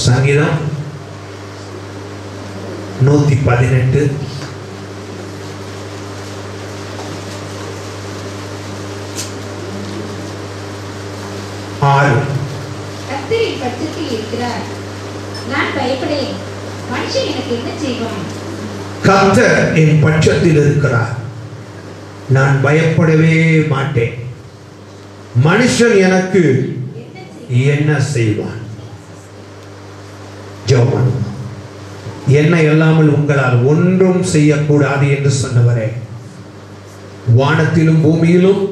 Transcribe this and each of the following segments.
சங்கீதம் 118 6. கர்த்தரின் பட்சத்தில் இருக்கிறார், நான் பயப்படேன், மனுஷன் எனக்கு என்ன செய்வான்? கர்த்தர் என் பட்சத்தில் இருக்கிறார், நான் பயப்படவே மாட்டேன், மனுஷன் எனக்கு என்ன செய்வான்? ஜெபம். என்ன இல்லாமல் உங்களால் ஒன்றும் செய்யக்கூடாது என்று சொன்னவரே, வானத்திலும் பூமியிலும்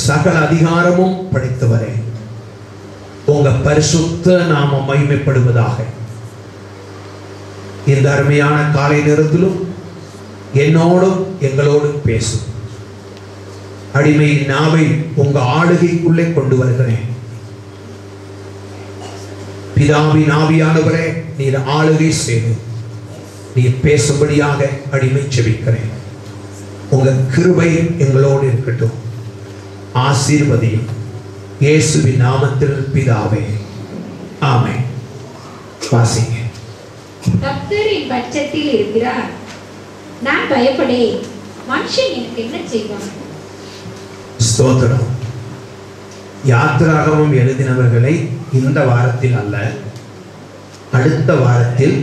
சகல அதிகாரமும் படைத்தவரே, உங்க பரிசுத்த நாமம் மகிமைப்படுவதாக. இந்த அருமையான காலை நேரத்திலும் என்னோடும் எங்களோடும் பேசும். அடிமையின் நாவை உங்க ஆளுகைக்குள்ளே கொண்டு வருகிறேன். பிதாவின் ஆவியானவரே, நீர் ஆளுகை செய்து நீர் பேசும்படியாக அடிமை செபிக்கிறேன். உங்க கிருபை எங்களோடு இருக்கட்டும். ஆசீர்வதியும் இயேசுவின் நாமத்தில் பிதாவே, ஆமென். வாசிங்க. கர்த்தரின் பட்சத்தில் இருக்கிறார், நான் பயப்படேன், மனுஷன் எனக்கு என்ன செய்வான்? ஸ்தோத்திரம். யாத்திராகமம் எழுதினவர்களை இந்த வாரத்தில் அல்ல, அடுத்த வாரத்தில்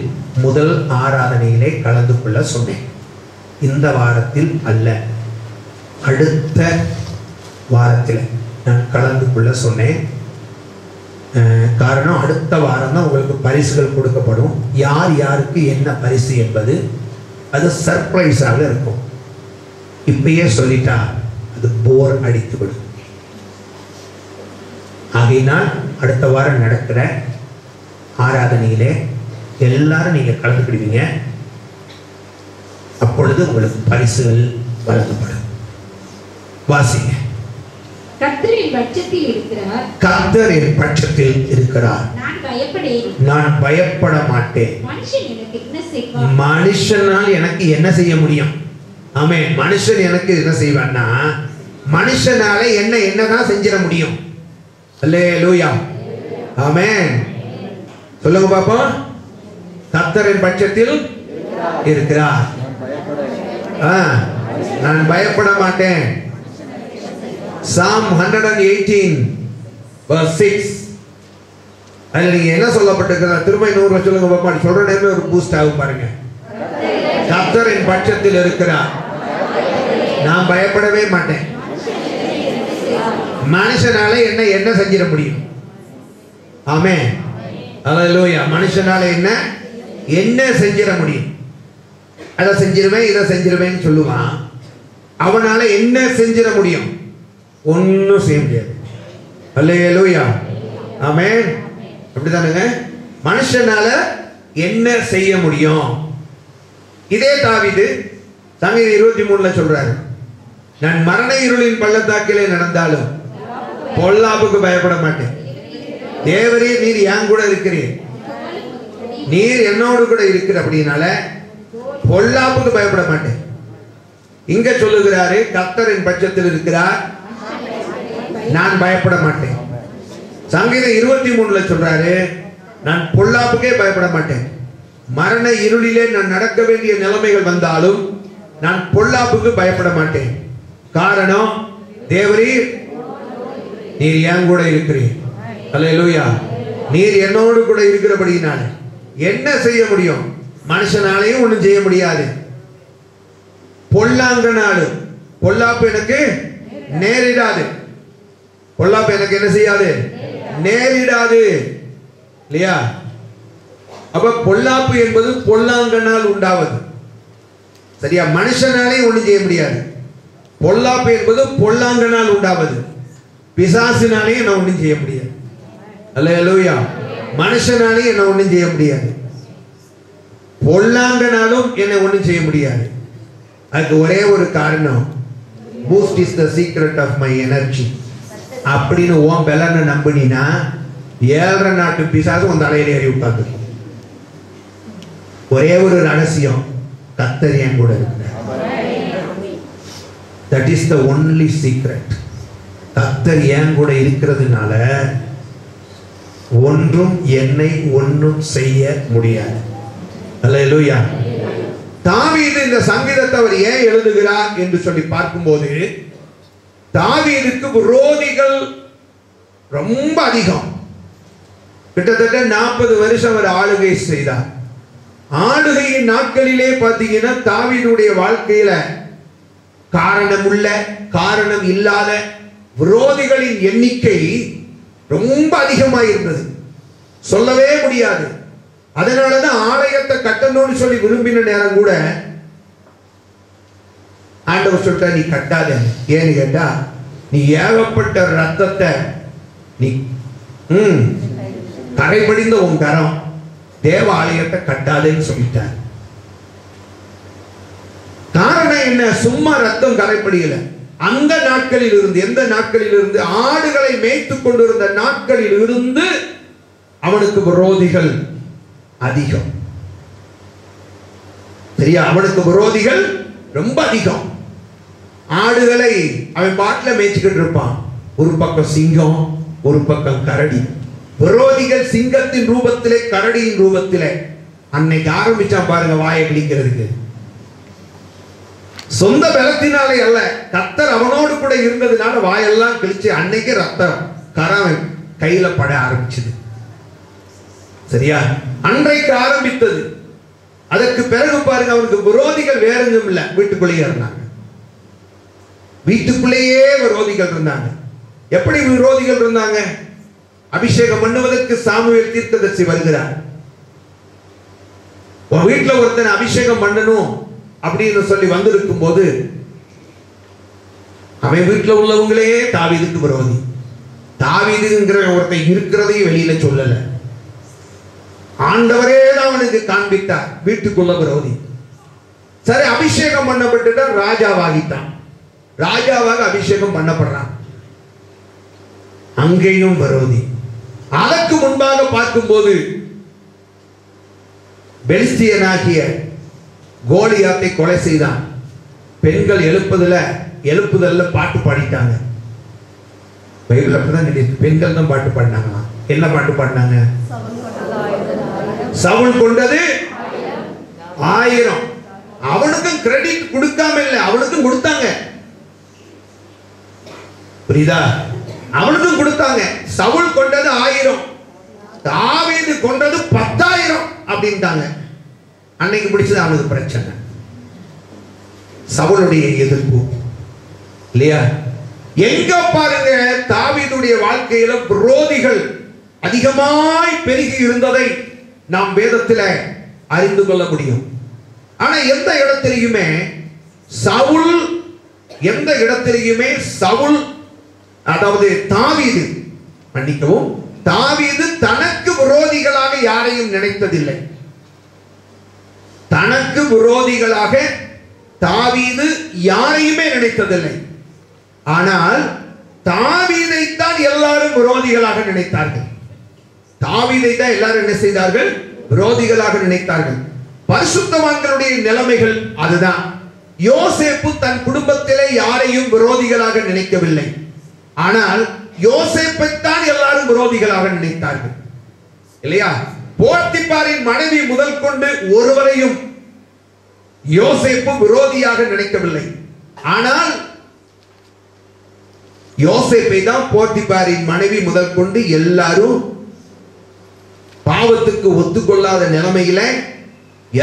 முதல் ஆராதனையிலே கலந்து கொள்ள சொன்னேன். இந்த வாரத்தில் அல்ல, அடுத்த வாரத்தில் நான் கலந்து கொள்ள சொன்னேன். காரணம், அடுத்த வாரம் தான் உங்களுக்கு பரிசுகள் கொடுக்கப்படும். யார் யாருக்கு என்ன பரிசு என்பது அது சர்ப்ரைஸாக இருக்கும். இப்பயே சொல்லிட்டா அது போர் அடித்துவிடும். ஆகையினால் அடுத்த வாரம் நடக்கிற ஆராதனையிலே எல்லாரும் நீங்க கலந்துக்கிடுவீங்க. அப்பொழுது உங்களுக்கு பரிசுகள் வழங்கப்படும். வாசிங்க. கர்த்தரின் பட்சத்தில் இருக்கிறார், கர்த்தர் என் பட்சத்தில் இருக்கிறார், நான் பயப்படேன், நான் பயப்பட மாட்டேன், மனுஷன் எனக்கு என்ன செய்வான்? மனுஷனால் எனக்கு என்ன செய்ய முடியும்? ஆமென். மனுஷன் எனக்கு என்ன செய்வான்னா, மனுஷனால என்னதான் செஞ்சிட முடியும்? அல்லேலூயா, ஆமென். சொல்லுங்க பாப்போம். கர்த்தரின் பட்சத்தில் இருக்கிறார், நான் பயப்பட மாட்டேன். Psalm 118 verse 6. அதுல நீங்க என்ன சொல்லப்பட்டிருக்கிறது? திரும்ப இன்னொரு சொல்லுங்க பாப்பா. சொல்ற நேரமே ஒரு பூஸ்ட் ஆகும் பாருங்க. கர்த்தரின் பட்சத்தில் இருக்கிறார், நான் பயப்படவே மாட்டேன், மனுஷனால என்ன செஞ்சிட முடியும்? ஆமென். அல்லேலூயா. மனுஷனால என்ன செஞ்சிட முடியும்? அதை செஞ்சிருவேன், இதை செஞ்சிருவேன்னு சொல்லுவான். அவனால என்ன செஞ்சிட முடியும்? ஒன்னும் செய்ய முடியாது. அல்லேலூயா, ஆமென். அப்படிதானுங்க. மனுஷனால என்ன செய்ய முடியும்? இதே தாவீது சங்கீதம் 23 சொல்றாரு, நான் மரண இருளின் பள்ளத்தாக்கிலே நடந்தாலும் பொல்லாப்புக்கு பயப்பட மாட்டேன். தேவரே, நீர் என் கூட இருக்கிறீர், நீர் என்னோடு கூட இருக்கிற அப்படினால பொல்லாப்புக்கு பயப்பட மாட்டேன். இங்க சொல்லுகிறாரு, கர்த்தரின் பட்சத்தில் இருக்கிறார், நான் பயப்பட மாட்டேன். சங்கீதம் 23 சொல்றாரு, நான் பொல்லாப்புக்கே பயப்பட மாட்டேன். மரண இருளிலே நான் நடக்க வேண்டிய நிலைமைகள் வந்தாலும் நான் பொல்லாப்புக்கு பயப்பட மாட்டேன். காரணம், தேவரீர் நீர் என் கூட இருக்கிறீர். அல்லேலூயா. நீர் என்னோடு கூட இருக்கிறபடியினால என்ன செய்ய முடியும்? மனுஷனாலையும் ஒண்ணும் செய்ய முடியாது. பொல்லாங்கனாலும் பொல்லாப்பு எனக்கு நேரிடாது. பொல்லாப்பு எனக்கு என்ன செய்யாது? நேரிடாது. இல்லையா? அப்ப பொல்லாப்பு என்பது பொல்லாங்கனால் உண்டாவது. சரியா? மனுஷனாலே ஒண்ணும் செய்ய முடியாது. பொல்லாப்பு என்பது பொல்லாங்கனால் உண்டாவது. பிசாசினாலே என்ன ஒண்ணும் செய்ய முடியாது. அல்லேலூயா. மனுஷனாலே என்ன ஒண்ணும் செய்ய முடியாது. பொல்லாங்கனாலும் என்ன ஒண்ணும் செய்ய முடியாது. அதுக்கு ஒரே ஒரு காரணம், Boost is the secret of my energy அப்படின்னு ஓம் பெலன்னு நம்பினா 7 நாட்டு பிசாசு உன் தலையில ஏறி உட்கார்ந்து. ஒரே ஒரு ரகசியம், கர்த்தர் என் கூட இருக்கிறார். That is the only secret. கர்த்தர் என் கூட இருக்கிறதுனால ஒன்றும் என்னை ஒன்றும் செய்ய முடியாது. அல்லேலூயா. தாவீது இந்த சங்கீதத்தை அவர் ஏன் எழுதுகிறார் என்று சொல்லி பார்க்கும்போது, தாவீதுக்கு விரோதிகள் ரொம்ப அதிகம். கிட்டத்தட்ட 40 வருஷம் அவர் ஆளுகை செய்தார். ஆளுகையின் நாட்களிலே பார்த்தீங்கன்னா தாவீதுடைய வாழ்க்கையில காரணம் உள்ள காரணம் இல்லாத விரோதிகளின் எண்ணிக்கை ரொம்ப அதிகமாக இருந்தது, சொல்லவே முடியாது. அதனாலதான் ஆலயத்தை கட்டணும்னு சொல்லி விரும்பின நேரம் கூட ஆண்டவர் சொல்லிட்டா நீ கட்டாத. ஏன்னு கேட்டா நீ ஏகப்பட்ட ரத்தத்தை நீ கரைபடிந்த உன் கரம் தேவ ஆலயத்தை கட்டாதேன்னு சொல்லிட்டார். காரணம் என்ன? சும்மா ரத்தம் கரைப்படியல. அந்த நாட்களில் இருந்து, எந்த நாட்களில் இருந்து? ஆடுகளை மேய்த்துக் கொண்டிருந்த நாட்களில் இருந்து அவனுக்கு விரோதிகள் அதிகம். சரியா? அவனுக்கு விரோதிகள் ரொம்ப அதிகம். ஆடுகளை அவன் பாட்டில் மேய்ச்சிக்கிட்டு இருப்பான். ஒரு பக்கம் சிங்கம், ஒரு பக்கம் கரடி. விரோதிகள் சிங்கத்தின் ரூபத்திலே கரடியின் ரூபத்திலே. அன்னைக்கு ஆரம்பிச்சான் பாருங்க வாயை கிழிக்கிறதுக்கு. சொந்த பலத்தினாலே அல்ல, கர்த்தர் அவனோடு கூட இருந்ததுனால வாயெல்லாம் கிழிச்சு அன்னைக்கு ரத்தம் கரம் கையில பட ஆரம்பிச்சது. சரியா? அன்றைக்கு ஆரம்பித்தது. அதற்கு பிறகு பாருங்க அவனுக்கு விரோதிகள் வேற எங்கும் இல்ல, வீட்டுக்குள்ளேயே இருந்தாங்க. வீட்டுக்குள்ளேயே விரோதிகள் இருந்தாங்க. எப்படி விரோதிகள் இருந்தாங்க? அபிஷேகம் பண்ணுவதற்கு சாமுவேல் தீர்க்கதரிசி வருகிறார். உன் வீட்டுல ஒருத்தன் அபிஷேகம் பண்ணணும் அப்படின்னு சொல்லி வந்திருக்கும் போது அவன் வீட்டுல உள்ளவங்களே தாவீதுக்கு விரோதி. தாவீதுங்கிற ஒருத்தன் இருக்கிறதையும் வெளியில சொல்லல, ஆண்டவரே தான் அவனுக்கு காண்பித்தார். வீட்டுக்குள்ள விரோதி. சரி, அபிஷேகம் பண்ணப்பட்டுட்டா ராஜாவாகிட்டான். ராஜாவாக அபிஷேகம் பண்ணப்படுறான், அங்கேயும் விரோதி. அதற்கு முன்பாக பார்க்கும்போது பெலிஸ்தியனாகிய கோலியாத்தை கொலை செய்தான். பெண்கள் எழுப்புதல்ல பாட்டு பாடிட்டாங்க. பைபிள் அப்படிதான் கிடையாது. பெண்கள் தான் பாட்டு பாடினாங்களா? என்ன பாட்டு பாடினாங்க? சவுல் கொண்டது 1000. அவனுக்கும் கிரெடிட் கொடுக்காம இல்லை, அவனுக்கும் கொடுத்தாங்க. புரியுதா? அவனுக்கும் கொடுத்தாங்க. சவுல் கொண்டது 1000, தாவீது கொண்டது 10,000 அப்படின்ட்டாங்க. அன்னைக்கு பிடிச்சது அவனுக்கு பிரச்சனை. சவுளுடைய எதிர்ப்பு இல்லையா? எங்க பாருங்க, தாவீதுடைய வாழ்க்கையில விரோதிகள் அதிகமாய் பெருகி இருந்ததை நாம் வேதத்தில் அறிந்து கொள்ள முடியும். ஆனா எந்த இடத்திலையுமே சவுல் அதாவது தாவீது, மன்னிக்கவும், தாவீது தனக்கு விரோதிகளாக யாரையும் நினைத்ததில்லை. தனக்கு விரோதிகளாக தாவீது யாரையுமே நினைத்ததில்லை. ஆனால் தாவீதைத்தான் எல்லாரும் விரோதிகளாக நினைத்தார்கள். தாவீதை தான் எல்லாரும் என்ன செய்தார்கள்? விரோதிகளாக நினைத்தார்கள். பரிசுத்தவான்களுடைய நிலைமைகள் அதுதான். யோசேப்பு தன் குடும்பத்திலே யாரையும் விரோதிகளாக நினைக்கவில்லை. ஆனால் யோசேப்பைத்தான் எல்லாரும் விரோதிகளாக நினைத்தார்கள் இல்லையா? போத்திபாரின் மனைவி முதல் கொண்டு ஒருவரையும் யோசேப்பு விரோதியாக நினைக்கவில்லை. ஆனால் யோசேப்பை தான் போத்திபாரின் மனைவி முதல் கொண்டு எல்லாரும் பாவத்துக்கு ஒத்துக்கொள்ளாத நிலைமையில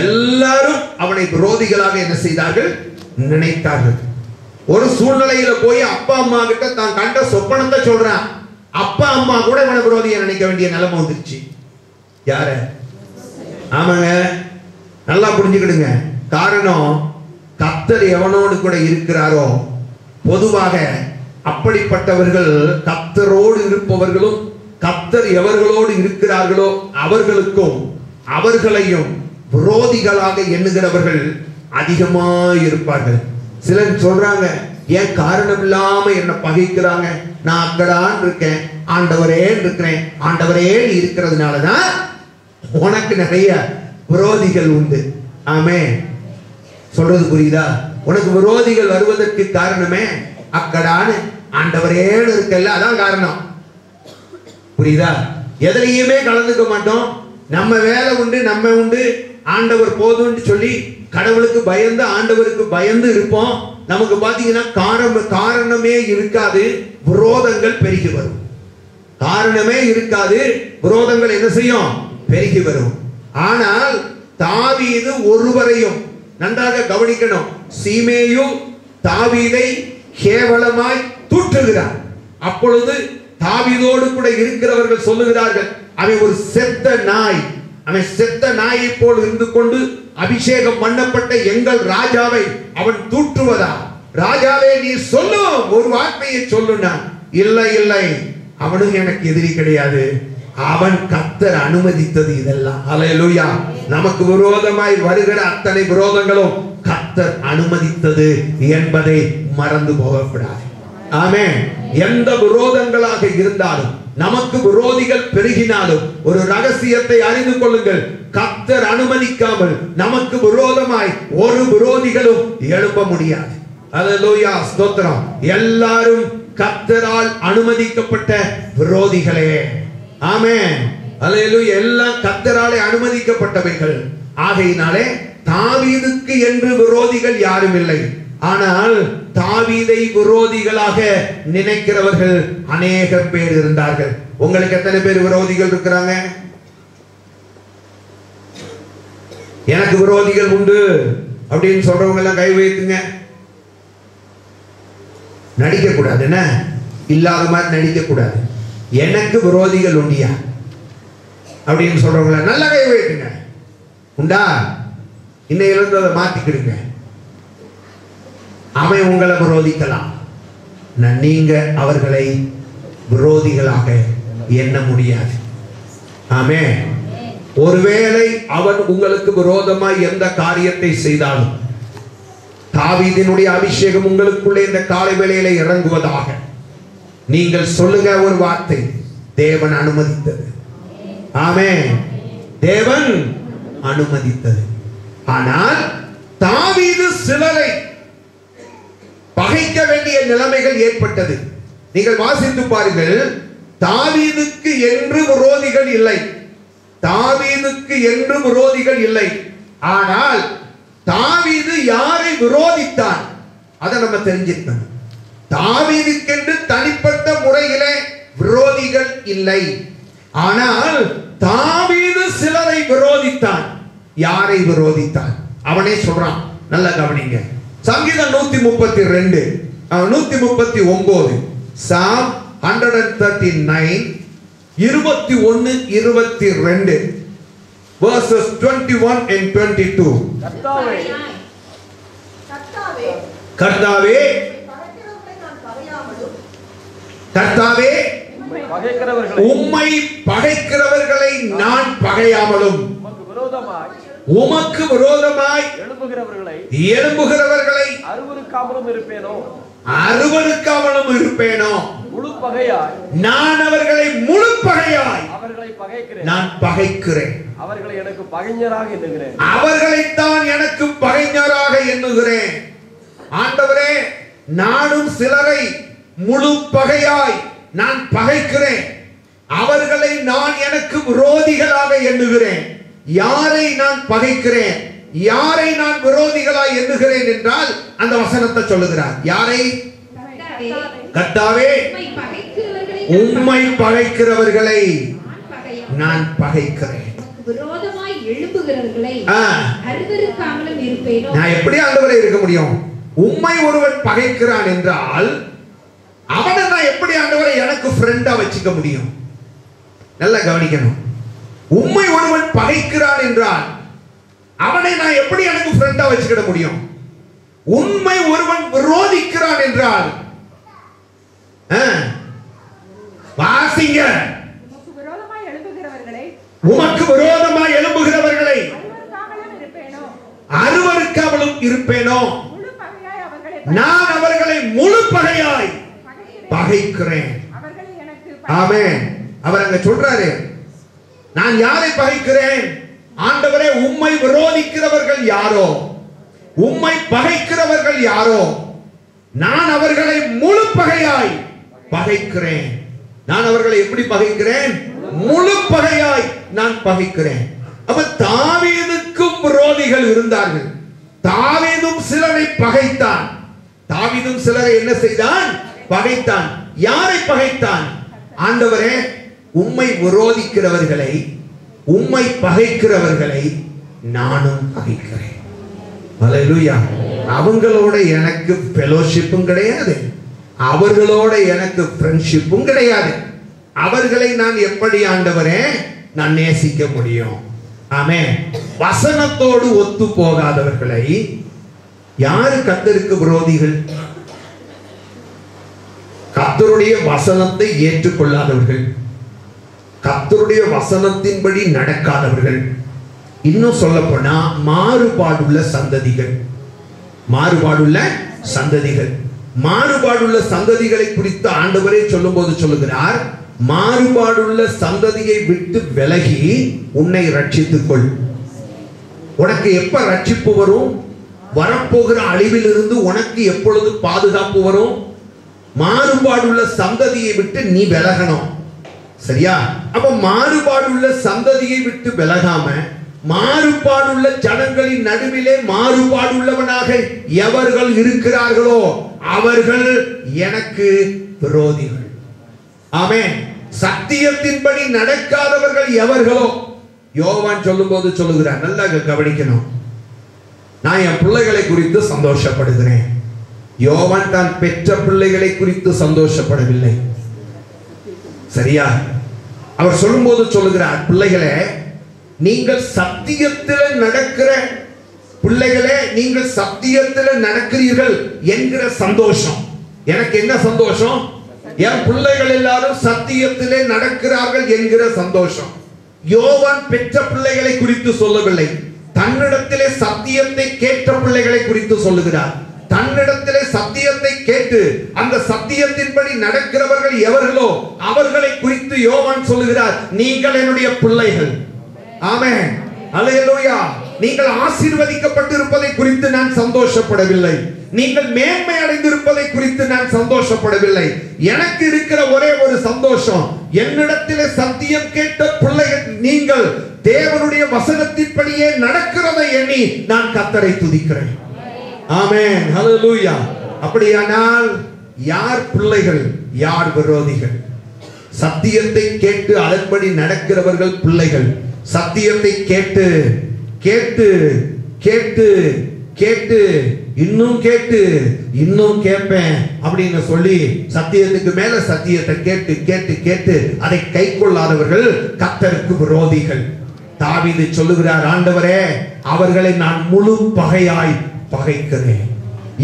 எல்லாரும் அவனை விரோதிகளாக என்ன செய்தார்கள்? நினைத்தார்கள். ஒரு சூழ்நிலையில போய் அப்பா அம்மா கிட்ட தான் கண்ட சொப்பனத்தை சொல்றான். அப்பா அம்மா கூட இவனை விரோதியை நினைக்க வேண்டிய நிலைமை வந்துருச்சு. யார? ஆமாங்க, நல்லா புரிஞ்சுக்கிடுங்க. காரணம், கர்த்தர் எவனோடு கூட இருக்கிறாரோ, பொதுவாக அப்படிப்பட்டவர்கள் கர்த்தரோடு இருப்பவர்களும் கர்த்தர் எவர்களோடு இருக்கிறார்களோ அவர்களுக்கும் அவர்களையும் விரோதிகளாக எண்ணுகிறவர்கள் அதிகமாக இருப்பார்கள். சிலர் சொல்றாங்க, ஏன் காரணம் இல்லாம என்ன பகைக்கிறாங்க? நான் அக்கடான் இருக்கேன், ஆண்டவரே இருக்கிறேன், ஆண்டவரே இருக்கிறதுனாலதான் உனக்கு நிறைய விரோதிகள் உண்டு. ஆமே, சொல்றது புரியுதா? உனக்கு விரோதிகள் வருவதற்கு காரணமே அக்கடான்னு ஆண்டவரே இருக்கல்ல, அதான் காரணம். புரியுதா? எதிலையுமே கலந்துக்க மாட்டோம். நம்ம வேலை உண்டு, நம்ம உண்டு, ஆண்டவர் போதும்னு சொல்லி கடவுளுக்கு பயந்து ஆண்டவருக்கு பயந்து இருப்போம். நமக்கு பாத்தீங்கன்னா காரணமே இருக்காது, விரோதங்கள் பெருகி வரும். காரணமே இருக்காது, விரோதங்கள் என்ன செய்யும்? பெருகி வரும். ஆனால் தாவீது ஒருவரையும் நன்றாக கவனிக்கணும். சீமேயு தாவீதை கேவலமாய் தூற்றுகிறார். அப்பொழுது தாவீதோடு கூட இருக்கிறவர்கள் சொல்லுகிறார்கள், அவன் ஒரு செத்த நாய், அவன் செத்த நாயை போல் இருந்து கொண்டு அபிஷேகம் பண்ணப்பட்ட எங்கள் ராஜாவை அவன் தூற்றுவதா? ராஜாவே நீ சொல்லு, ஒரு வார்த்தையை சொல்லுனா. இல்லை இல்லை, அவனும் எனக்கு எதிரி கிடையாது, அவன் கர்த்தர் அனுமதித்தது இதெல்லாம். ஹல்லேலூயா. நமக்கு விரோதமாய் வருகிற அத்தனை விரோதங்களும் கர்த்தர் அனுமதித்தது என்பதை மறந்து போகக்கூடாது. ஆமென். எந்த விரோதங்களாக இருந்தாலும், நமக்கு விரோதிகள் பெருகினாலும் ஒரு ரகசியத்தை அறிந்து கொள்ளுங்கள், கர்த்தர் அனுமதிக்காமல் நமக்கு விரோதமாய் ஒரு விரோதிகளும் எழும்ப முடியாது. ஹல்லேலூயா, ஸ்தோத்திரம். எல்லாரும் கர்த்தரால் அனுமதிக்கப்பட்ட விரோதிகளே. ஆமென். ஹல்லேலூயா. எல்லாம் கர்த்தராலே அனுமதிக்கப்பட்டவைகள். ஆகையினாலே தாவீதுக்கு என்று விரோதிகள் யாரும் இல்லை. ஆனால் தாவீதை விரோதிகளாக நினைக்கிறவர்கள் அநேக பேர் இருந்தார்கள். உங்களுக்கு எத்தனை பேர் விரோதிகள் இருக்கிறாங்க? எனக்கு விரோதிகள் உண்டு அப்படின்னு சொல்றவங்க எல்லாம் கை வைத்துங்க. நடிக்க கூடாது, என்ன இல்லாத மாதிரி நடிக்க கூடாது. எனக்கு விரோதிகள் உண்டியா அப்படின்னு சொல்றவங்கள நல்ல கை வைத்துங்க. உண்டா? இன்னையிலிருந்து அதை மாத்திக்கிடுங்க. அவன் உங்களை விரோதிக்கலாம், நீங்க அவர்களை விரோதிகளாக எண்ண முடியாது. ஆமென். ஒருவேளை அவன் உங்களுக்கு விரோதமாய் எந்த காரியத்தை செய்தாலும், தாவீதினுடைய அபிஷேகம் உங்களுக்குள்ளே இந்த காலை வேளையில இறங்குவதாக. நீங்கள் சொல்லுங்க ஒரு வார்த்தை, தேவன் அனுமதித்தது. ஆமென். தேவன் அனுமதித்தது. ஆனால் தாவீது சிலரை பகைக்க வேண்டிய நிலைமைகள் ஏற்பட்டது. நீங்கள் வாசித்து பாருங்கள். தாவீதுக்கு என்று விரோதிகள் இல்லை, தாவீதுக்கு என்று விரோதிகள் இல்லை. ஆனால் தாவீது யாரை விரோதித்தான் அதை நம்ம தெரிஞ்சிருக்கணும். தாவீதுக்கென்று தனிப்பட்ட முறையிலே விரோதிகள் இல்லை. ஆனால் தாவீது சிலரை விரோதித்தான். யாரை விரோதித்தான்? அவனே சொல்றான். நல்லா கவனிங்க. சங்கீதம் 132 139 Psalm 139 21 22 verses 21 and 22. கர்த்தாவே கர்த்தாவே உம்மை பகைக்கிறவர்களை நான் பகையாமலும் உமக்கு விரோதமாய் எழும்புகிறவர்களை அருவருக்காமலும் இருப்பேனோ. முழு பகையாய் நான் அவர்களை முழு பகையாய் நான் பகைக்கிறேன். அவர்களை எனக்கு பகைஞராக எண்ணுகிறேன். அவர்களைத்தான் எனக்கு பகைஞராக எண்ணுகிறேன். ஆண்டவரே, நானும் சிலரை முழு பகையாய் நான் பகைக்கிறேன். அவர்களை நான் எனக்கு விரோதிகளாக எண்ணுகிறேன். யாரை நான் பகைக்கிறேன், யாரை நான் விரோதிகளாய் எண்ணுகிறேன் என்றால் அந்த வசனத்தை சொல்லுகிறார். யாரை? கர்த்தாவே உம்மை பகைக்கிறவர்களை நான் பகைக்கிறேன். விரோதமாய் எழும்புகிறவர்களை அருவருக்காமலும் இருப்பேனோ. நான் எப்படி ஆண்டவரே இருக்க முடியும்? உம்மை ஒருவன் பகைக்கிறான் என்றால் அவனை நான் எப்படி ஆண்டவரை எனக்கு ஃப்ரெண்டா வச்சுக்க முடியும்? நல்லா கவனிக்கணும். உம்மை ஒருவன் பகைக்கிறான் என்றால் அவனை நான் எப்படி எனக்கு ஃப்ரெண்டா வச்சுக்கிட முடியும்? உண்மை ஒருவன் விரோதிக்கிறான் என்றால் வாசிங்க. உமக்கு விரோதமாய் எழும்புகிறவர்களை அருவருக்காமலும் இருப்பேனோ. நான் அவர்களை முழு பகையாய் பகைக்கிறேன். ஆமென். அவர் அங்க சொல்றாரு, நான் யாரை பகைக்கிறேன்? ஆண்டவரே, உம்மை விரோதிக்கிறவர்கள் யாரோ, உம்மை பகைக்கிறவர்கள் யாரோ, நான் அவர்களை முழு பகையாய் பகைக்கிறேன். நான் அவர்களை எப்படி பகைக்கிறேன்? முழு பகையாய் நான் பகைக்கிறேன். அப்ப தாவீதுக்கும் விரோதிகள் இருந்தார்கள். தாவீதும் சிலரை பகைத்தான். தாவீதும் சிலரை என்ன செய்தான்? பகைத்தான். யாரை பகைத்தான்? ஆண்டவரே, உம்மை விரோதிக்கிறவர்களை, உம்மை பகைக்கிறவர்களை நானும் பகைக்கிறேன். ஹல்லேலூயா. அவங்களோட எனக்கு ஃபெலோஷிப்பும் கிடையாது, அவர்களோட எனக்கு ஃப்ரெண்ட்ஷிப்பும் கிடையாது. அவர்களை நான் எப்படி ஆண்டவரே நான் நேசிக்க முடியும்? ஆமென். வசனத்தோடு ஒத்து போகாதவர்களை யாரு கர்த்தருக்கு விரோதிகள்? கர்த்தருடைய வசனத்தை ஏற்றுக்கொள்ளாதவர்கள், கர்த்தருடைய வசனத்தின்படி நடக்காதவர்கள், இன்னும் சொல்ல போனா மாறுபாடுள்ள சந்ததிகள். மாறுபாடுள்ள சந்ததிகள். மாறுபாடுள்ள சந்ததிகளை குறித்து ஆண்டவரே சொல்லும்போது சொல்லுகிறார், மாறுபாடுள்ள சந்ததியை விட்டு விலகி உன்னை ரட்சித்துக் கொள். உனக்கு எப்ப ரட்சிப்பு வரும்? வரப்போகிற அழிவில் இருந்து உனக்கு எப்பொழுது பாதுகாப்பு வரும்? மாறுபாடுள்ள சந்ததியை விட்டு நீ விலகணும். சரியா? அப்ப மாறுபாடுள்ள சந்ததியை விட்டு விலகாம மாறுபாடுள்ள ஜனங்களின் நடுவிலே மாறுபாடுள்ளவனாக எவர்கள் இருக்கிறார்களோ அவர்கள் எனக்கு விரோதிகள். ஆமென். சத்தியத்தின்படி நடக்காதவர்கள் எவர்களோ, யோவான் சொல்லும்போது சொல்லுகிறார், நல்லா கவனிக்கணும். நான் என் பிள்ளைகளை குறித்து சந்தோஷப்படுகிறேன். யோவான் தான் பெற்ற பிள்ளைகளை குறித்து சந்தோஷப்படவில்லை. சரியா? அவர் சொல்லும்போது சொல்லுகிறார், பிள்ளைகளே, நீங்கள் சத்தியத்தில் நடக்கிற பிள்ளைகளே, நீங்கள் சத்தியத்தில் நடக்கிறீர்கள் என்கிற சந்தோஷம். எனக்கு என்ன சந்தோஷம்? என் பிள்ளைகள் எல்லாரும் சத்தியத்திலே நடக்கிறார்கள் என்கிற சந்தோஷம். யோவான் பெற்ற பிள்ளைகளை குறித்து சொல்லவில்லை, தன்னிடத்திலே சத்தியத்தை கேட்ட பிள்ளைகளை குறித்து சொல்லுகிறார். தன்னிடத்திலே சத்தியத்தை கேட்டு அந்த சத்தியத்தின்படி நடக்கிறவர்கள் எவர்களோ அவர்களை குறித்து யோவான் சொல்லுகிறார், நீங்கள் என்னுடைய பிள்ளைகள். ஆமென். அல்லேலூயா. நீங்கள் ஆசீர்வதிக்கப்பட்டிருப்பதை குறித்து நான் சந்தோஷப்படவில்லை, நீங்கள் மேன்மை அடைந்திருப்பதை குறித்து நான் சந்தோஷப்படவில்லை. எனக்கு இருக்கிற ஒரே ஒரு சந்தோஷம், என்னிடத்திலே சத்தியம் கேட்ட பிள்ளைகள் நீங்கள் தேவனுடைய வசனத்தின்படியே நடக்கிறதை எண்ணி நான் கர்த்தரை துதிக்கிறேன். ஆமென். ஹல்லேலூயா. அப்படியானால் யார் பிள்ளைகள், யார் விரோதிகள்? சத்தியத்தை கேட்டு அதன்படி நடக்கிறவர்கள் பிள்ளைகள். சத்தியத்தை கேட்டு கேட்டு கேட்டு கேட்டு இன்னும் கேட்டு இன்னும் கேட்பேன் அப்படின்னு சொல்லி சத்தியத்துக்கு மேல சத்தியத்தை கேட்டு கேட்டு கேட்டு அதை கை கொள்ளாதவர்கள் கர்த்தருக்கு விரோதிகள். தாவீது சொல்லுகிறார், ஆண்டவரே, அவர்களை நான் முழு பகையாய் பகைக்கிறேன்.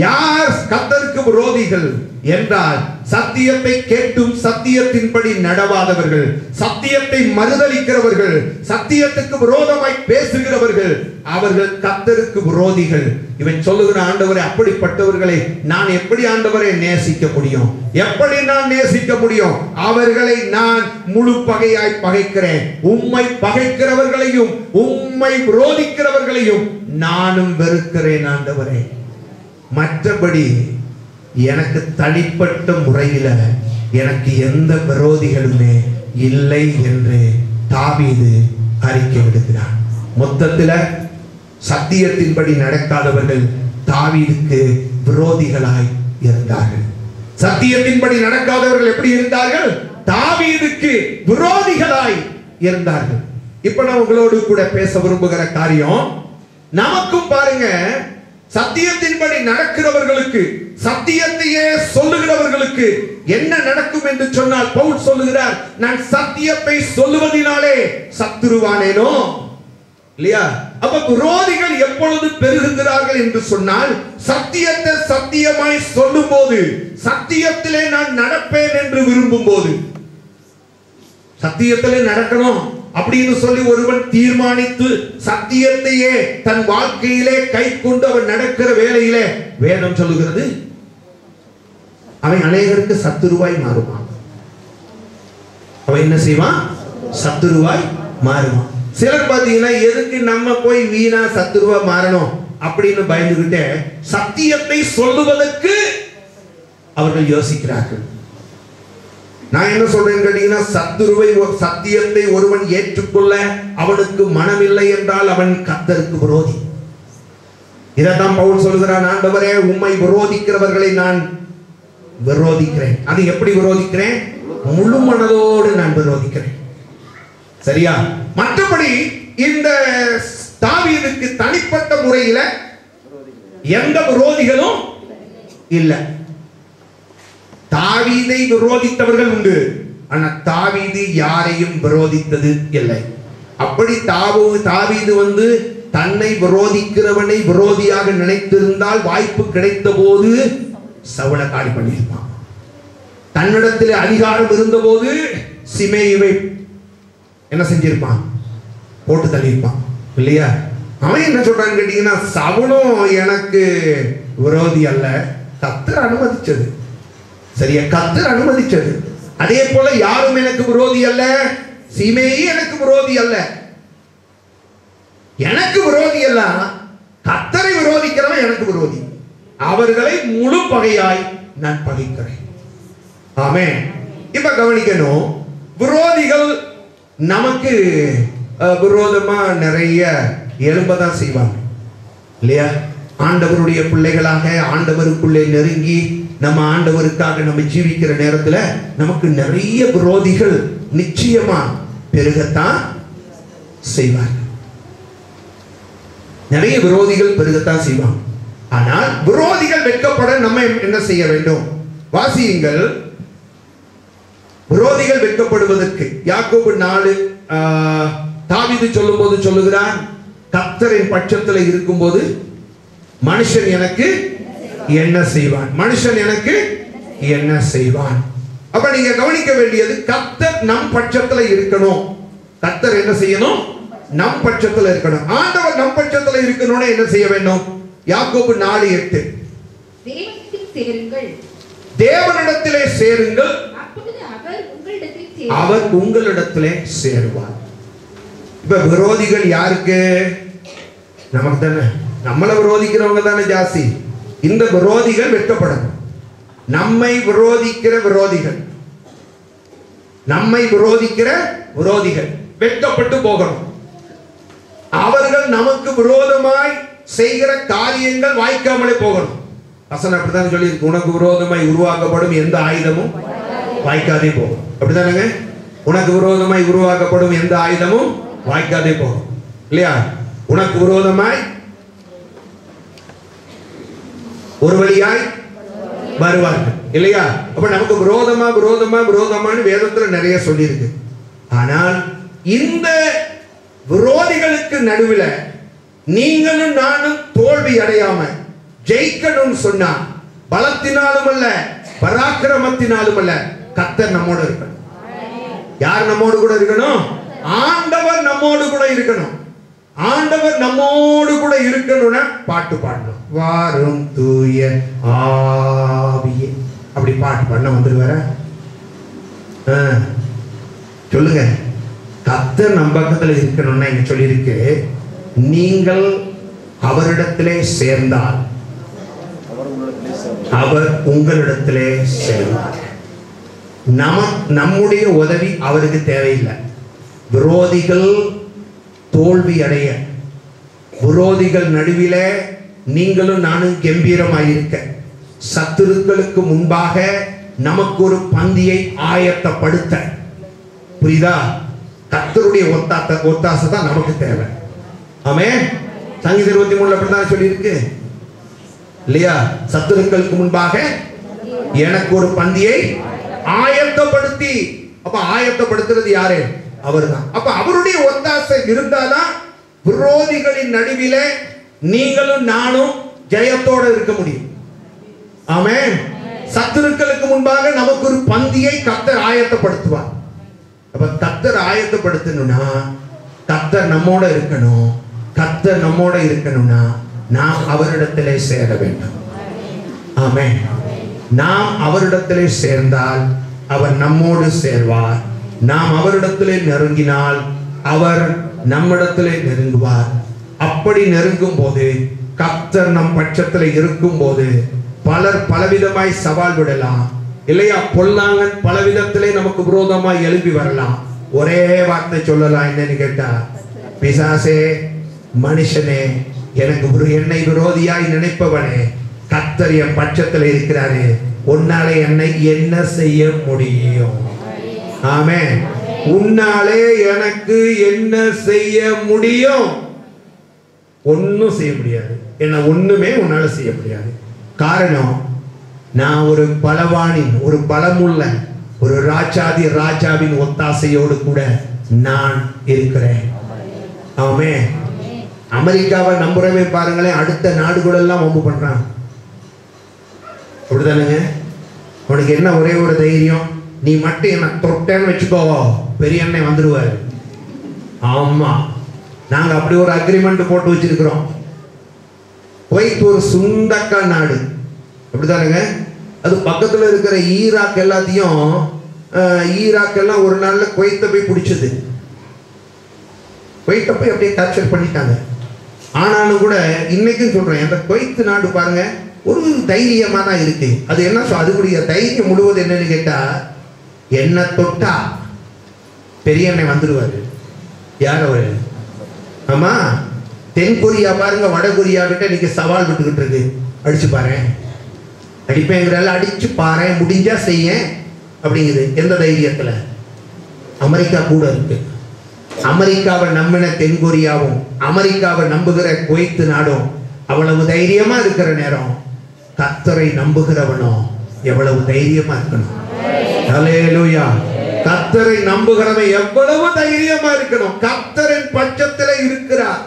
யார் கர்த்தருக்கு விரோதிகள் என்றால், சத்தியத்தை கேட்டும் சத்தியத்தின்படி நடவாதவர்கள், சத்தியத்தை மறுதலிக்கிறவர்கள், சத்தியத்துக்கு விரோதமாய் பேசுகிறவர்கள், அவர்கள் கர்த்தருக்கு விரோதிகள். இவன் சொல்லுகிற, ஆண்டவரே, அப்படிப்பட்டவர்களை நான் எப்படி ஆண்டவரை நேசிக்க முடியும்? எப்படி நான் நேசிக்க முடியும்? அவர்களை நான் முழு பகையாய் பகைக்கிறேன். உம்மை பகைக்கிறவர்களையும் உம்மை விரோதிக்கிறவர்களையும் நானும் வெறுக்கிறேன் ஆண்டவரே. மற்றபடி எனக்கு தனிப்பட்ட முறையில எனக்கு எந்த விரோதிகளுமே இல்லை என்று தாவீது அறிக்கை விடுகிறார். மொத்தத்தில் சத்தியத்தின்படி நடக்காதவர்கள் தாவீதுக்கு விரோதிகளாய் இருந்தார்கள். சத்தியத்தின்படி நடக்காதவர்கள் எப்படி இருந்தார்கள்? தாவீதுக்கு விரோதிகளாய் இருந்தார்கள். இப்ப நான் உங்களோடு கூட பேச விரும்புகிற காரியம், நமக்கும் பாருங்க, சத்தியத்தின்படி நடக்கிறவர்களுக்கு, சத்தியத்தையே சொல்லுகிறவர்களுக்கு என்ன நடக்கும் என்று சொன்னால், பவுல் சொல்லுகிறார், நான் சத்தியத்தை சொல்லுவதினாலே சத்துருவானேனோ. இல்லையா? அப்ப விரோதிகள் எப்பொழுது பெருகுகிறார்கள் என்று சொன்னால், சத்தியத்தை சத்தியமாய் சொல்லும் போது, சத்தியத்திலே நான் நடப்பேன் என்று விரும்பும் போது, சத்தியத்திலே நடக்கணும் அப்படின்னு சொல்லி ஒருவன் தீர்மானித்து சத்தியத்தையே தன் வாழ்க்கையிலே கை கொண்டு அவன் நடக்கிற வேளையிலே வேதம் சொல்லுகிறது, அவன் அநேகருக்கு சத்துருவாய் மாறுவான். அவன் என்ன செய்வான்? சத்துருவாய் மாறுவான். சிலர் பாத்தீங்கன்னா, எதுக்கு நம்ம போய் வீணா சத்துருவா மாறணும் அப்படின்னு பயந்துகிட்டே சத்தியத்தை சொல்லுவதற்கு அவர்கள் யோசிக்கிறார்கள். நான் என்ன சொல்றேன்னு கேட்டீங்கன்னா, சத்தியத்தை ஒருவன் ஏற்றுக்கொள்ள அவனுக்கு மனமில்லை என்றால் அவன் கர்த்தருக்கு விரோதி. இதைத்தான் பவுல் சொல்கிறான், ஆண்டவரே உம்மை விரோதிக்கிறவர்களை நான் விரோதிக்கிறேன். அது எப்படி விரோதிக்கிறேன்? முழு மனதோடு நான் விரோதிக்கிறேன். சரியா? மற்றபடி இந்த தாவீதுக்கு தனிப்பட்ட முறையில எந்த விரோதிகளும் இல்ல. தாவீதை விரோதித்தவர்கள் உண்டு, ஆனா தாவீது யாரையும் விரோதித்தது இல்லை. அப்படி தாவீது தன்னை விரோதிக்கிறவனை விரோதியாக நினைத்திருந்தால் வாய்ப்பு கிடைத்த போது சவுலை காலி பண்ணியிருப்பான். தன்னிடத்தில் அதிகாரம் இருந்த போது சிமேயுவை என்ன செஞ்சிருப்பான்? போட்டு தள்ளியிருப்பான் இல்லையா? அவன் என்ன சொல்றான்னு கேட்டீங்கன்னா, சவுலும் எனக்கு விரோதி அல்ல, கர்த்தர் அனுமதிச்சது. சரியா? கர்த்தர் அனுமதிச்சது. அதே போல யாரும் எனக்கு விரோதி அல்ல, சீமேயி எனக்கு விரோதி அல்ல. எனக்கு விரோதி அல்ல, கர்த்தரை விரோதிக்கிறவன் எனக்கு விரோதி. அவர்களை முழு பகையாய் நான் பகைக்கிறேன். ஆமென். இப்ப கவனிக்கணும், விரோதிகள் நமக்கு விரோதமா நிறைய எழும்பதான் செய்வாங்க இல்லையா? ஆண்டவருடைய பிள்ளைகளாக ஆண்டவருக்குள்ளே நெருங்கி நம்ம ஆண்டவருக்காக நம்ம ஜீவிக்கிற நேரத்துல நமக்கு நிறைய விரோதிகள் நிச்சயமா பெருகத்தான் செய்வாங்க. நிறைய விரோதிகள் பெருகத்தான் செய்வாங்க. ஆனால் விரோதிகள் வெட்கப்பட நம்ம என்ன செய்ய வேண்டும்? வாசியுங்கள். விரோதிகள் வெட்கப்படுவதற்கு யாக்கோபு 4 தாவீது சொல்லும்போது சொல்லுகிறான், கர்த்தரின் பட்சத்தில் இருக்கும்போது மனுஷன் எனக்கு என்ன செய்வான்? மனுஷன் எனக்கு என்ன செய்வான்? அப்ப நீங்க கவனிக்க வேண்டியது, கர்த்தர் நம் பட்சத்துல இருக்கணும். கர்த்தர் என்ன செய்யணும்? நம் பட்சத்துல இருக்கணும். ஆண்டவர் நம் பட்சத்துல இருக்கணும்னா என்ன செய்ய வேண்டும்? யாக்கோபு 4:8 தேவனிடத்திலே சேருங்கள், அவர் உங்களிடத்திலே சேருவார். இப்ப விரோதிகள் யாருக்கு? நமக்கு தானே. நம்மளை விரோதிக்கிறவங்க தானே ஜாஸ்தி. இந்த விரோதிகள் வெட்கப்படணும். நம்மை விரோதிக்கிற விரோதிகள், நம்மை விரோதிக்கிற விரோதிகள் வெட்கப்பட்டு போகணும். அவர்கள் நமக்கு விரோதமாய் செய்கிற காரியங்கள் வாய்க்காமலே போகணும். வசனம் அப்படித்தான் சொல்லி இருக்கு, உனக்கு விரோதமாய் உருவாக்கப்படும் எந்த ஆயுதமும் வாய்க்காதே போகும். அப்படித்தானங்க? உனக்கு விரோதமாய் உருவாக்கப்படும் எந்த ஆயுதமும் வாய்க்காதே போகும் இல்லையா? உனக்கு விரோதமாய் ஒரு வழியாய் வருவார்கள் இல்லையா? அப்ப நமக்கு விரோதமா விரோதமா விரோதமான்னு வேதத்துல நிறைய சொல்லி இருக்கு. ஆனால் இந்த விரோதிகளுக்கு நடுவில் நீங்களும் நானும் தோல்வி அடையாம ஜெயிக்கணும்னு சொன்னா பலத்தினாலும் அல்ல, பராக்கிரமத்தினாலும் அல்ல, கர்த்தர் நம்மோடு இருக்கணும். யார் நம்மோடு கூட இருக்கணும்? ஆண்டவர் நம்மோடு கூட இருக்கணும். ஆண்டவர் நம்மோடு கூட இருக்கணும்னா பாட்டு பாடணும். வாரும் தூய ஆவியே, அப்படி பாட்டு பாடினா வந்துருவார. சொல்லுங்க, கர்த்தர் நம்ம பக்கத்துல இருக்கணும்னா இங்க சொல்லியிருக்கு, நீங்கள் அவரிடத்திலே சேர்ந்தால் அவர் உங்களிடத்திலே சேர்ந்தார். நம்முடைய உதவி அவருக்கு தேவையில்லை. விரோதிகள் தோல்வி அடைய, விரோதிகள் நடுவிலே நீங்களும் நானும் கம்பீரமாயிருக்க, சத்துருக்களுக்கு முன்பாக நமக்கு ஒரு பந்தியை ஆயத்தப்படுத்த, புரியுதா? கர்த்தருடைய ஒத்தாசை தான் நமக்கு தேவை. ஆமென். சங்கீதம் 23 அப்படிதான் சொல்லி இருக்கு இல்லையா? சத்துருக்களுக்கு முன்பாக எனக்கு ஒரு பந்தியை ஆயத்தப்படுத்தி. அப்ப ஆயத்தப்படுத்துறது யாரு? அவர்தான். அப்ப அவருடைய ஒத்தாசை இருந்தாதான் விரோதிகளின் நடுவிலே நீங்களும் நானும் ஜெயத்தோட இருக்க முடியும். ஆமென். சத்துருக்களுக்கு முன்பாக நமக்கு ஒரு பந்தியை கர்த்தர் ஆயத்தப்படுத்துவார். அப்ப கர்த்தர் ஆயத்தப்படுத்தணும்னா கர்த்தர் நம்மோட இருக்கணும். கர்த்தர் நம்மோட இருக்கணும்னா நாம் அவரிடத்திலே சேர வேண்டும். ஆமென். நாம் அவரிடத்திலே சேர்ந்தால் அவர் நம்மோடு சேர்வார். நாம் அவரிடத்திலே நெருங்கினால் அவர் நம்மிடத்திலே நெருங்குவார். அப்படி நெருங்கும் போது, கர்த்தர் நம் பட்சத்தில் இருக்கும் போது பலர் பலவிதமாய் சவால் விடலாம். இல்லையா? பொல்லாங்கன் பல விதத்திலே நமக்கு விரோதமாய் எழுப்பி வரலாம். ஒரே வார்த்தை சொல்லலாம், என்னன்னு கேட்டா, பிசாசே, மனுஷனே, என்னை விரோதியாய் நினைப்பவனே, கர்த்தர் என் பட்சத்தில் இருக்கிறாரு, உன்னாலே என்னை என்ன செய்ய முடியும்? ஆமென். உன்னாலே எனக்கு என்ன செய்ய முடியும்? ஒன்னும் செய்ய முடியாது. என்ன ஒண்ணுமே உன்னால செய்ய முடியாது. காரணம், நான் ஒரு பலவானின், ஒரு பலமுள்ள, ஒரு ராஜாவின் ஒத்தாசையோடு கூட நான் இருக்கிறேன். ஆமென். அமெரிக்காவை நம்புறவே பாருங்களேன், அடுத்த நாடுகள் எல்லாம் வம்பு பண்றான். அப்படிதானுங்க? உனக்கு என்ன ஒரே ஒரு தைரியம்? நீ மட்டும் என்ன தொட்டேன்னு வச்சுக்கோ, பெரிய அண்ணன் வந்துடுவாரு. ஆமா, நாங்க அப்படி ஒரு அக்ரிமெண்ட் போட்டு வச்சிருக்கிறோம். குவைத் ஒரு சுண்டக்கா நாடு, அப்படிதானுங்க? அது பக்கத்துல இருக்கிற ஈராக் எல்லாம் ஒரு நாள்ல குவைத்தை போய் பிடிச்சது. குவைத்தை போய் அப்படியே கேப்சர் பண்ணிட்டாங்க. ஆனாலும் கூட இன்னைக்கும் சொல்றேன், அந்த குவைத் நாடு பாருங்க ஒரு தைரியமா தான் இருக்கு. அது என்ன, அதுக்குரிய தைரியம் முழுவதும் என்னன்னு கேட்டா, என்ன தொட்டா பெரிய அண்ணன் வந்துடுவாரு. யார் அவரு? ஆமா, தென் கொரியா பாருங்க, வட கொரியா கிட்ட இன்னைக்கு சவால் விட்டுக்கிட்டு இருக்கு. அடிச்சு பாரு, அடிப்பேங்கிறால அடிச்சு பாரு, முடிஞ்சா செய்ய அப்படிங்குது. எந்த தைரியத்துல? அமெரிக்கா கூட இருக்கு. அமெரிக்காவை நம்பின தென் கொரியாவும் அமெரிக்காவை நம்புகிற குவைத் நாடும் அவ்வளவு தைரியமா இருக்கிற நேரம், கர்த்தரை நம்புகிறவனோ எவ்வளவு தைரியமா இருக்கணும். ஹல்லேலூயா. கர்த்தரை நம்புகிறவன் எவ்வளவு தைரியமா இருக்கணும். கர்த்தரின் பட்சத்தில் இருக்கிறார்.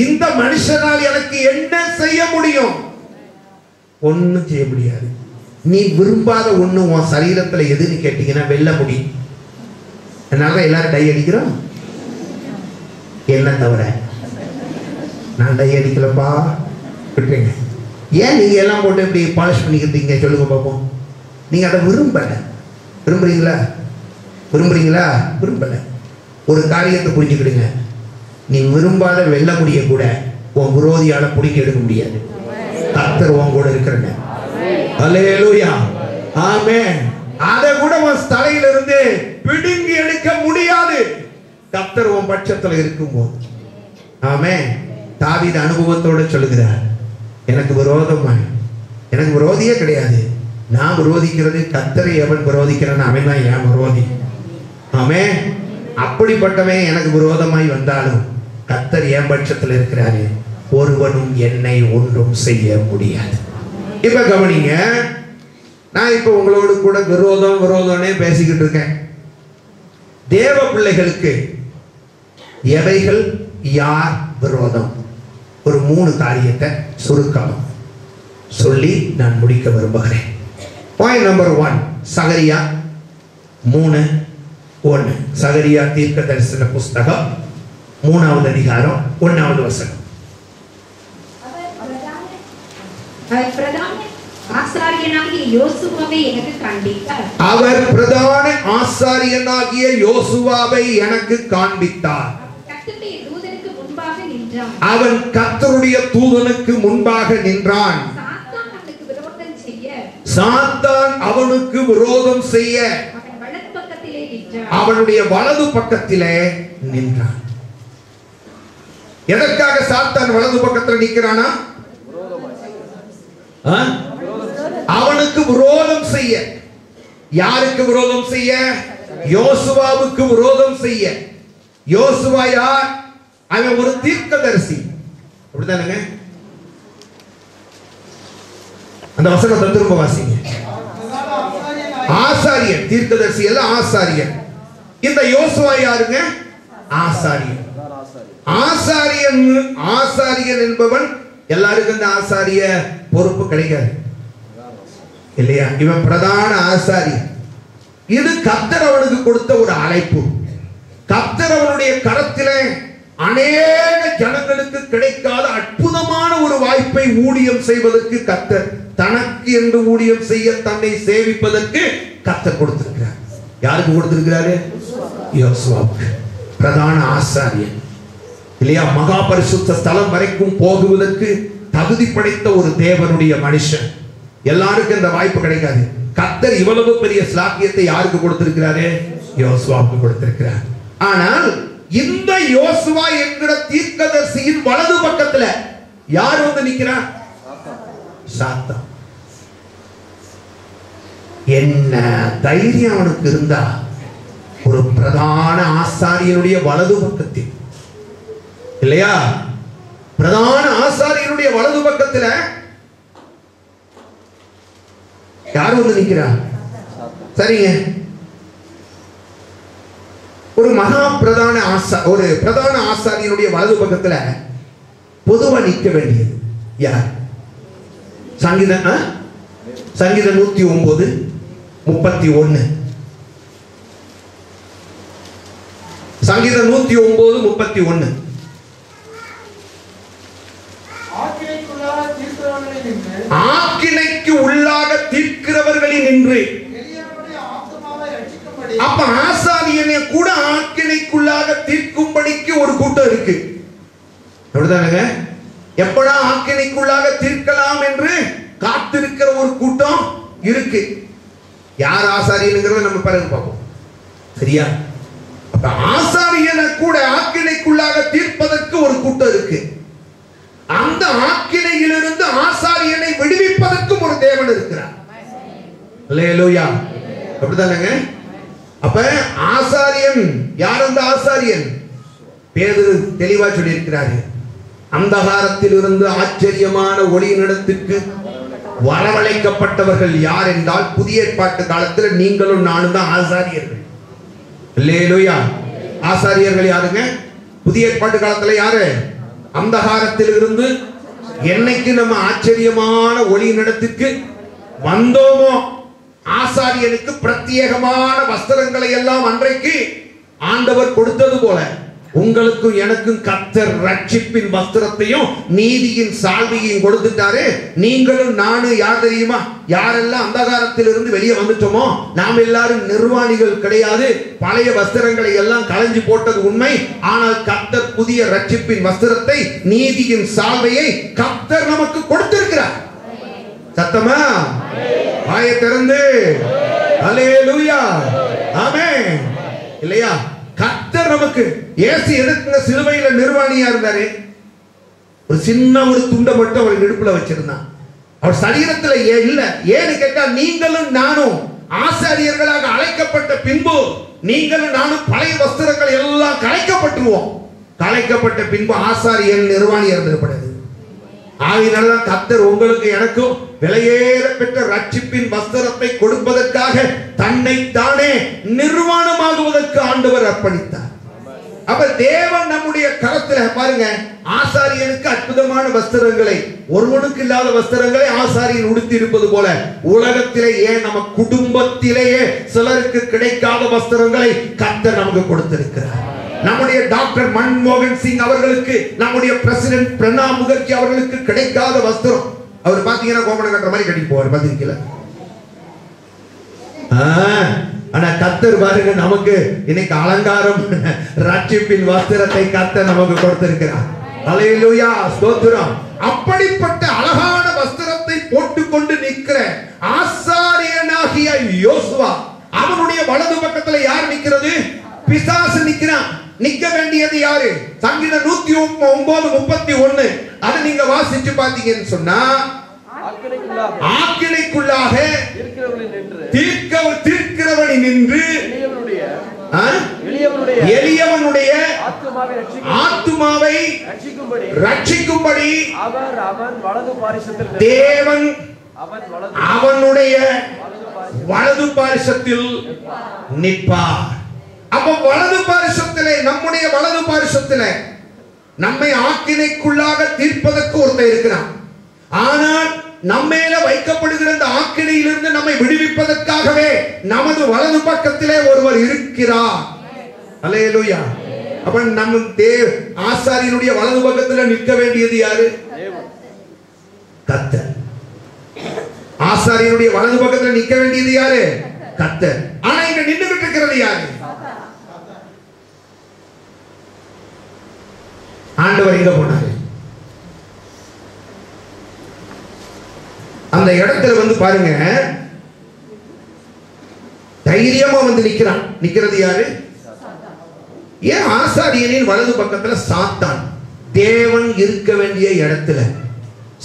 இந்த மனுஷனால் எனக்கு என்ன செய்ய முடியும்? ஒன்னும் செய்ய முடியாது. நீ விரும்பாத ஒண்ணு உன் சரீரத்துல எதுன்னு கேட்டீங்கன்னா வெல்ல முடியும். அதனால எல்லாரும் டை அடிக்கிறோம். என்ன தவிர நான் டை அடிக்கலப்பா, விட்டுருங்க. ஏன் நீங்க எல்லாம் போட்டு இப்படி பாலிஷ் பண்ணிக்கிட்டீங்க? சொல்லுங்க பார்ப்போம். நீங்க அதை விரும்பல. விரும்புறீங்களா? விரும்பல. ஒரு காரியத்தை புரிஞ்சுக்கிடுங்க, நீ விரும்பாத வெல்ல முடிய கூட உன் விரோதியால பிடிக்க எடுக்க முடியாது. கர்த்தர் உன் கூட இருக்கிறங்க. ஹல்லேலூயா. ஆமென். அதை கூட உன் தலையிலிருந்து பிடுங்கி எடுக்க முடியாது, கர்த்தர் உன் பட்சத்தில் இருக்கும்போது. ஆமென். தாவீது அனுபவத்தோட சொல்லுகிறார், எனக்கு விரோதியே கிடையாது. நான் விரோதிக்கிறது கர்த்தரை எவன் விரோதிக்கிறான் அவன் தான் என் விரோதி. ஆமென். அப்படிப்பட்டவன் எனக்கு விரோதமாய் வந்தாலும் கர்த்தர் என் பட்சத்தில் இருக்கிறாரு, ஒருவனும் என்னை ஒன்றும் செய்ய முடியாது. இப்ப கவனிங்க, நான் இப்ப உங்களோடு கூட விரோதம்னே பேசிக்கிட்டு இருக்கேன். தேவ பிள்ளைகளுக்கு எவைகள் யார் விரோதம்? ஒரு 3 காரியத்தை சுருக்கம் சொல்லி நான் முடிக்க விரும்புகிறேன். பாயிண்ட் நம்பர் 1, சகரியா 3:1. சகரியா தீர்க்க தரிசன புஸ்தகம் 3வது அதிகாரம் 1வது வசனம். அவர் பிரதான ஆசாரியனாகிய யோசுவாவை எனக்கு காண்பித்தார். அவர் பிரதான ஆசாரியனாகிய யோசுவாவை எனக்கு காண்பித்தார். கர்த்தருடைய தூதனுக்கு முன்பாக நின்றான். அவன் கர்த்தருடைய தூதனுக்கு முன்பாக நின்றான். சாத்தான் அவனுக்கு விரோதம் செய்ய அவனுடைய வலது பக்கத்திலே நின்றான். எதற்காக சாத்தான் வலது பக்கத்தில் நிற்கிறானா? அவனுக்கு விரோதம் செய்ய. யாருக்கு விரோதம் செய்ய? யோசுவாவுக்கு விரோதம் செய்ய. யோசுவா யார்? அவன் ஒரு தீர்க்கதரிசி. அப்படிதானுங்க? அந்த வசனத்தை திரும்ப வாசிங்க. ஆசாரியன், தீர்க்கதரிசி எல்லாம் ஆசாரியன். இந்த யோசுவா யாருங்க? ஆசாரியன். ஆசாரியன் என்பவன் எல்லாருக்கும் இந்த ஆசாரிய பொறுப்பு கிடைக்காது இல்லையா? இவன் பிரதான ஆசாரியன். இது கர்த்தர் அவனுக்கு கொடுத்த ஒரு அழைப்பு. கர்த்தர் அவனுடைய கரத்திலே அநேக ஜனங்களுக்கு கிடைக்காத அற்புதமான ஒரு வாய்ப்பை ஊழியம் செய்வதற்கு கர்த்தர், தனக்கு என்று ஊழியம் செய்ய தன்னை சேவிப்பதற்கு கர்த்தர் கொடுத்திருக்கிறார். யாருக்கு கொடுத்திருக்கிறாரு? யோசுவாவுக்கு. பிரதான ஆசாரியன் இல்லையா? மகா பரிசுத்த ஸ்தலம் வரைக்கும் போகுவதற்கு தகுதி படைத்த ஒரு தேவனுடைய மனுஷன். எல்லாருக்கும் இந்த வாய்ப்பு கிடைக்காது. கர்த்தர் இவ்வளவு பெரிய ஸ்லாக்கியத்தை யாருக்கு கொடுத்திருக்கிறாரு? யோசுவாவுக்கு கொடுத்திருக்கிறார். ஆனால் இந்த யோசுவா என்கிற தீர்க்கதரிசியின் வலது பக்கத்துல யார் வந்து நிக்கிறார்? சாத்தான். என்ன தைரியம் அவனுக்கு இருந்தா ஒரு பிரதான ஆசாரியனுடைய வலது பக்கத்தில், இல்லையா? பிரதான ஆசாரியனுடைய வலது பக்கத்துல யார் வந்து நிக்கிறா? சரிங்க, ஒரு மகா பிரதான ஒரு பிரதான ஆசாரியனுடைய வலது பக்கத்துல பொதுவா நிற்க வேண்டியது யார்? சங்கீதம் 109:31. சங்கீதம் 109:31. ஆக்கினைக்கு உள்ளாக தீர்க்கிறவர்களில் நின்று. அப்ப ஆசாரியனை கூட ஆக்கினைக்குள்ளாக தீர்க்கும்படிக்கு ஒரு கூட்டம் இருக்கு. அப்படிதானங்க? எப்படா ஆக்கினைக்குள்ளாக தீர்க்கலாம் என்று காத்திருக்கிற ஒரு கூட்டம் இருக்கு. யார் ஆசாரியனுங்கிறத நம்ம பிறகு பார்ப்போம். சரியா? அப்ப ஆசாரியனை கூட ஆக்கினைக்குள்ளாக தீர்ப்பதற்கு ஒரு கூட்டம் இருக்கு. அந்த ஆக்கினையிலிருந்து ஆசாரியனை விடுவிப்பதற்கும் ஒரு தேவன் இருக்கிறார். அல்லேலூயா. அப்படிதானங்க? அப்ப ஆசாரியன் யார்? அந்த ஆசாரியன் பேதுரு தெளிவா சொல்லி இருக்கிறாரு. அந்தகாரத்தில் இருந்து ஆச்சரியமான ஒளியினிடத்துக்கு வரவழைக்கப்பட்டவர்கள் யார் என்றால், புதிய ஏற்பாட்டு காலத்தில் நீங்களும் நானும் தான் ஆசாரியர்கள். அல்லேலூயா. ஆசாரியர்கள் யாருங்க? புதிய ஏற்பாட்டு காலத்துல யாரு? அந்தகாரத்தில் இருந்து என்னைக்கு நம்ம ஆச்சரியமான ஒளியினிடத்துக்கு வந்தோமோ, ஆசாரியனுக்கு பிரத்யேகமான வஸ்திரங்களை எல்லாம் அன்றைக்கு ஆண்டவர் கொடுத்தது போல உங்களுக்கும் எனக்கும் கர்த்தர் ரட்சிப்பின் வஸ்திரத்தையும் நீதியின் சால்வையும் கொடுத்துட்டாரு. நீங்களும் நானும் யார் தெரியுமா? யாரெல்லாம் அந்தகாரத்தில் இருந்து வெளியே வந்துட்டோமோ நாம் எல்லாரும் நிர்வாணிகள் கிடையாது. பழைய வஸ்திரங்களை எல்லாம் களைஞ்சு போட்டது உண்மை. ஆனால் கர்த்தர் புதிய ரட்சிப்பின் வஸ்திரத்தை, நீதியின் சால்வையை கர்த்தர் நமக்கு கொடுத்திருக்கிறார். சத்தமா வாயை திறந்து அல்லேலூயா, ஆமென். இல்லையா? கர்த்தர் நமக்கு. இயேசு எதுக்குங்க சிலுவையில நிர்வாணியா இருந்தாரு? ஒரு சின்ன ஒரு துண்டை மட்டும் அவர் இடுப்புல வச்சிருந்தான். அவர் சரீரத்துல இல்ல. ஏன்னு கேட்டா, நீங்களும் நானும் ஆசாரியர்களாக அழைக்கப்பட்ட பின்பு நீங்களும் நானும் பழைய வஸ்திரங்கள் எல்லாம் கலைக்கப்பட்டுருவோம். கலைக்கப்பட்ட பின்பு ஆசாரியன் நிர்வாணி இருந்திருப்பது. ஆகினால்தான் கர்த்தர் உங்களுக்கு எனக்கும் விலையேற பெற்ற ரட்சிப்பின் வஸ்திரத்தை கொடுப்பதற்காக தன்னை தானே நிர்வாணமாகுவதற்கு ஆண்டவர் அர்ப்பணித்தார். அப்ப தேவன் நம்முடைய கரத்துல பாருங்க, ஆசாரியனுக்கு அற்புதமான வஸ்திரங்களை, ஒருவனுக்கு இல்லாத வஸ்திரங்களை ஆசாரியன் உடுத்தி இருப்பது போல உலகத்திலே, ஏன் நம்ம குடும்பத்திலேயே சிலருக்கு கிடைக்காத வஸ்திரங்களை கர்த்தர் நமக்கு கொடுத்திருக்கிறார். நம்முடைய டாக்டர் மன்மோகன் சிங் அவர்களுக்கு, நம்முடைய பிரசிடென்ட் பிரணாப் முகர்ஜி அவர்களுக்கு கிடைக்காத வஸ்திரம். அவர் பாத்தீங்கன்னா கோமணம் கட்டுற மாதிரி கட்டி போவார், பாத்தீங்களா? ஆனா கர்த்தர் பாருங்க, நமக்கு இன்னைக்கு அலங்காரம் ரட்சிப்பின் வஸ்திரத்தை கர்த்தர் நமக்கு கொடுத்திருக்கிறார். அல்லேலூயா, ஸ்தோத்திரம். அப்படிப்பட்ட அழகான வஸ்திரத்தை போட்டுக்கொண்டு நிற்கிற ஆசாரியனாகிய யோசுவா, அவனுடைய வலது பக்கத்துல யார் நிக்கிறது? பிசாசு நிக்கிறான். நிக்க வேண்டியது யாரு? சங்கீதம் 109:31. அதை நீங்க வாசிச்சு பாத்தீங்கன்னு சொன்னா, ஆக்கினைக்குள்ளாக தீர்க்கிறவனை நின்று எளியவனுடைய ஆத்துமாவை ரட்சிக்கும்படி தேவன் அவனுடைய வலது பாரிசத்தில் நிற்பார். அப்ப வலது பாரிசத்திலே, நம்முடைய வலது பாரிசத்திலே நம்மை ஆக்கினைக்குள்ளாக தீர்ப்பதற்கு ஒருத்தர் இருக்கிறான். ஆனால் நம்மேல வைக்கப்படுகிற இந்த ஆக்கினையிலிருந்து நம்மை விடுவிப்பதற்காகவே நமது வலது பக்கத்திலே ஒருவர் இருக்கிறார். அல்லேலூயா. அப்ப நம்ம ஆசாரியனுடைய வலது பக்கத்தில் நிற்க வேண்டியது யாரு? கர்த்தர். ஆசாரியனுடைய வலது பக்கத்தில் நிற்க வேண்டியது யாரு? கர்த்தர். ஆனா இங்க நின்று விட்டு இருக்கிறது யாரு? ஆண்டவர் எங்க போனாரு? அந்த இடத்துல வந்து பாருங்க, பக்கம் வந்து நிக்கிறது யாரு? ஏன் ஆசாரியனின் வலது பக்கத்துல சாத்தான்? தேவன் இருக்க வேண்டிய இடத்துல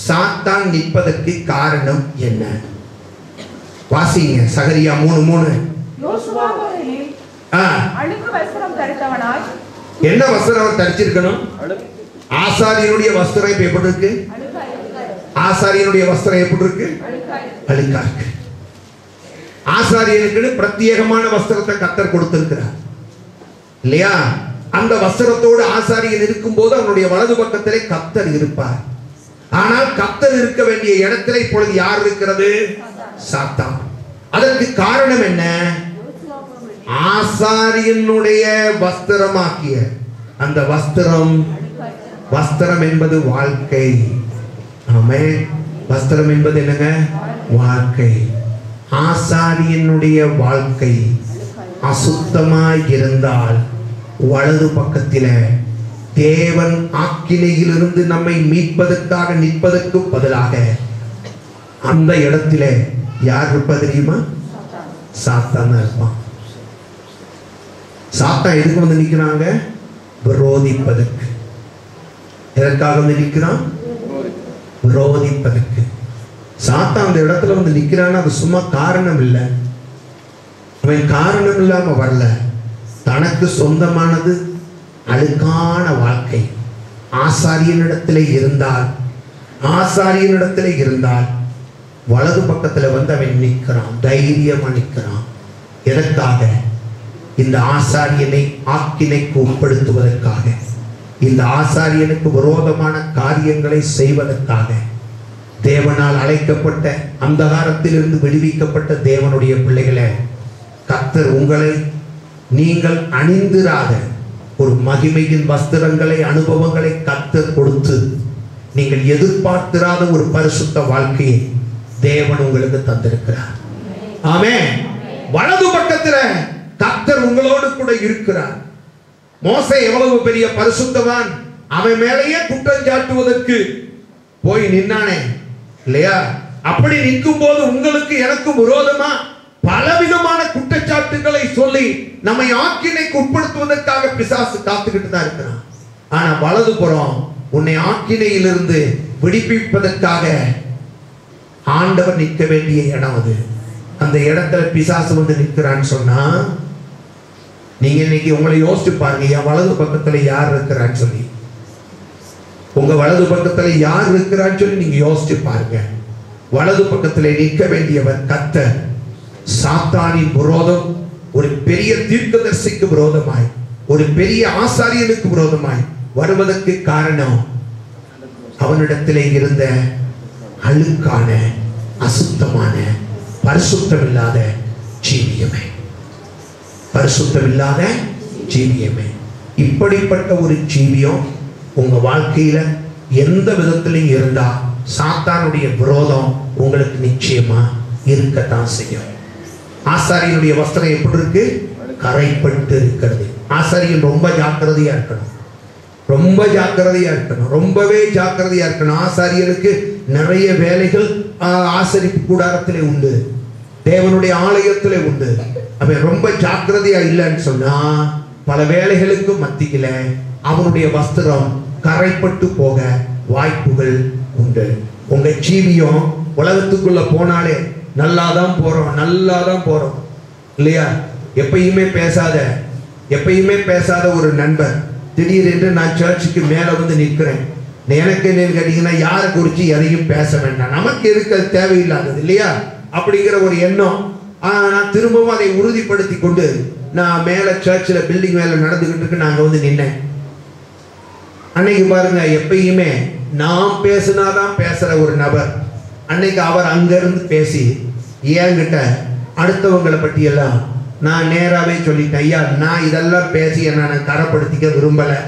சாத்தான் நிற்பதற்கு காரணம் என்ன? வாசிங்க சகரியா 3:3. என்ன வஸ்திரம் தரிச்சிருக்கணும்? ஆசாரியனுடைய வஸ்திரம் இப்ப எப்படி இருக்கு? ஆசாரியனுடைய வஸ்திரம் எப்படி இருக்கு? அழுக்கா இருக்கு. ஆசாரியனுக்கு பிரத்யேகமான வஸ்திரத்தை கர்த்தர் கொடுத்திருக்கிறார் இல்லையா? அந்த வஸ்திரத்தோடு ஆசாரியன் இருக்கும் போது அவனுடைய வலது பக்கத்திலே கர்த்தர் இருப்பார். ஆனால் கர்த்தர் இருக்க வேண்டிய இடத்திலே இப்பொழுது யார் இருக்கிறது? சாத்தான். அதற்கு காரணம் என்ன? ஆசாரியனுடைய வஸ்திரமாக்கிய அந்த வஸ்திரம் என்பது வாழ்க்கை. ஆமென். வஸ்திரம் என்பது என்னங்க? வாழ்க்கை. ஆசாரியனுடைய வாழ்க்கை அசுத்தமாய் இருந்தால் வலது பக்கத்தில தேவன் ஆக்கினையிலிருந்து நம்மை மீட்பதற்காக நிற்பதற்கு பதிலாக அந்த இடத்துல யார் இருப்பா தெரியுமா? சாத்தான் இருப்பான். சாத்தான் எதுக்கு வந்து நிக்கிறாங்க? விரோதிப்பதற்கு. எதற்காக வந்து நிக்கிறான்? விரோதிப்பதற்கு. சாத்தான் அந்த இடத்துல வந்து நிக்கிறான்னு அது சும்மா காரணம் இல்லை. அவன் காரணம் இல்லாம வரல. தனக்கு சொந்தமானது அழுக்கான வாழ்க்கை ஆசாரியனிடத்திலே இருந்தால் வலது பக்கத்துல வந்து அவன் நிற்கிறான், தைரியமா நிற்கிறான். எதற்காக? இந்த ஆசாரியனை ஆக்கினைக்கு உட்படுத்துவதற்காக, இந்த ஆசாரியனுக்கு விரோதமான காரியங்களை செய்வதற்காக. தேவனால் அழைக்கப்பட்ட அந்தகாரத்திலிருந்து விடுவிக்கப்பட்ட தேவனுடைய பிள்ளைகளை கர்த்தர் உங்களை நீங்கள் அணிந்திராத ஒரு மகிமையின் வஸ்திரங்களை, அனுபவங்களை கர்த்தர் கொடுத்து நீங்கள் எதிர்பார்த்திராத ஒரு பரிசுத்த வாழ்க்கையை தேவன் உங்களுக்கு தந்திருக்கிறார். ஆமென். வலது பக்கத்துல கர்த்தர் உங்களோடு கூட இருக்கிறார். மோசே எவ்வளவு பெரிய பரிசுத்தவான்! அவன் மேலேயே குற்றம் சாட்டுவதற்கு போய் நின்னானே இல்லையா? அப்படி நிற்கும் போது உங்களுக்கு எனக்கும் விரோதமா பலவிதமான குற்றச்சாட்டுகளை சொல்லி நம்மை ஆக்கினைக்கு உட்படுத்துவதற்காக பிசாசு காத்துக்கிட்டு தான் இருக்கிறான். ஆனா வலது புறம் உன்னை ஆக்கினையிலிருந்து விடுவிப்பதற்காக ஆண்டவர் நிற்க வேண்டிய இடம் அது. அந்த இடத்துல பிசாசு வந்து நிற்கிறான்னு சொன்னா நீங்க இன்னைக்கு உங்களை யோசிச்சு பாருங்க. என் வலது பக்கத்துல யார் இருக்கிறான்னு சொல்லி, உங்க வலது பக்கத்துல யார் இருக்கிறான்னு சொல்லி நீங்க யோசிச்சு பாருங்க. வலது பக்கத்துல நிற்க வேண்டியவர் கர்த்தர். சாத்தானின் விரோதம் ஒரு பெரிய தீர்க்கதரிசிக்கு விரோதமாய், ஒரு பெரிய ஆசாரியனுக்கு விரோதமாய் வருவதற்கு காரணம் அவனிடத்திலே இருந்த அழுக்கான, அசுத்தமான, பரிசுத்தமில்லாத ஜீவியமே. பரிசுத்தமில்லாத ஜீவியமே. இப்படிப்பட்ட ஒரு ஜீவியம் உங்க வாழ்க்கையில எந்த விதத்திலையும் இருந்தா சாத்தானுடைய விரோதம் உங்களுக்கு நிச்சயமா இருக்கத்தான் செய்யும். ஆசாரியனுடைய வஸ்திரம் எப்படி இருக்கு? கரைப்பட்டு இருக்கிறது. ஆசாரியன் ரொம்ப ஜாக்கிரதையா இருக்கணும், ரொம்ப ஜாக்கிரதையா இருக்கணும், ரொம்பவே ஜாக்கிரதையா இருக்கணும். ஆசாரியனுக்கு நிறைய வேலைகள் ஆசரிப்பு கூடாரத்திலே உண்டு, தேவனுடைய ஆலயத்திலே உண்டு. அவன் ரொம்ப ஜாக்கிரதையா இல்லைன்னு சொன்னா பல வேலைகளுக்கு மத்தியில அவனுடைய வஸ்திரம் கரைப்பட்டு போக வாய்ப்புகள் உண்டு. உங்க ஜீவியம் உலகத்துக்குள்ள போனாலே நல்லாதான் போறோம் இல்லையா? எப்பயுமே பேசாத ஒரு நண்பர் திடீரென்று நான் சர்ச்சுக்கு மேல வந்து நிற்கிறேன், எனக்கு என்னன்னு கேட்டீங்கன்னா யாரை குறிச்சு எதையும் பேச வேண்டாம், நமக்கு இருக்கிறது தேவையில்லாதது இல்லையா அப்படிங்கிற ஒரு எண்ணம். நான் திரும்பவும் அதை உறுதிப்படுத்தி கொண்டு நான் மேல சர்ச்சில் பில்டிங் மேல நடந்துகிட்டு இருக்கு, நாங்க வந்து நின்னேன். அன்னைக்கு பாருங்க, எப்பயுமே நாம் பேசினாதான் பேசுற ஒரு நபர் அன்னைக்கு அவர் அங்கிருந்து பேசி என்கிட்ட அடுத்தவங்களை பற்றி எல்லாம் நான் நேராகவே சொல்லிட்டேன், ஐயா நான் இதெல்லாம் பேசி நான் கரப்படுத்திக்க விரும்பலை,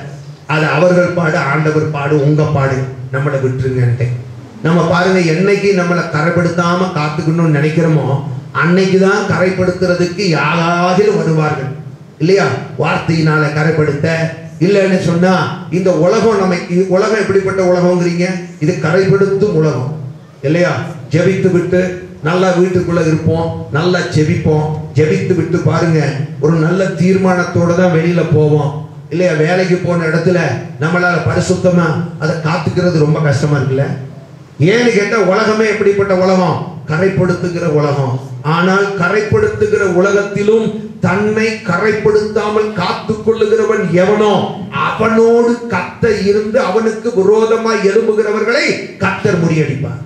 அது அவர்கள் பாடு, ஆண்டவர் பாடு, உங்க பாடு, நம்மளை விட்டுருங்கன்ட்டு. நம்ம பாருங்க, என்னைக்கு நம்மளை கரைப்படுத்தாம காத்துக்கணும்னு நினைக்கிறோமோ அன்னைக்கு தான் கரைப்படுத்துறதுக்கு யாராவது வருவார்கள் இல்லையா? வார்த்தையினால கரைப்படுத்த இல்லைன்னு சொன்னா இந்த உலகம் உலகம் எப்படிப்பட்ட உலகங்கிறீங்க? இது கரைப்படுத்தும் உலகம் இல்லையா? ஜெபித்து விட்டு நல்லா வீட்டுக்குள்ள இருப்போம், நல்லா செபிப்போம், ஜெபித்து விட்டு பாருங்க, ஒரு நல்ல தீர்மானத்தோட தான் வெளியில போவோம் இல்லையா? வேலைக்கு போன இடத்துல நம்மளால பரிசுத்தமா அதை காத்துக்கிறது ரொம்ப கஷ்டமா இருக்குல்ல. ஏன்னு கேட்டா உலகமே எப்படிப்பட்ட உலகம்? கரைப்படுத்துகிற உலகம். ஆனால் கரைப்படுத்துகிற உலகத்திலும் தன்னை கரைப்படுத்தாமல் காத்து கொள்ளுகிறவன் எவனோ அவனோடு கர்த்தர் இருந்து அவனுக்கு விரோதமாய் எழும்புகிறவர்களை கர்த்தர் முறியடிப்பார்.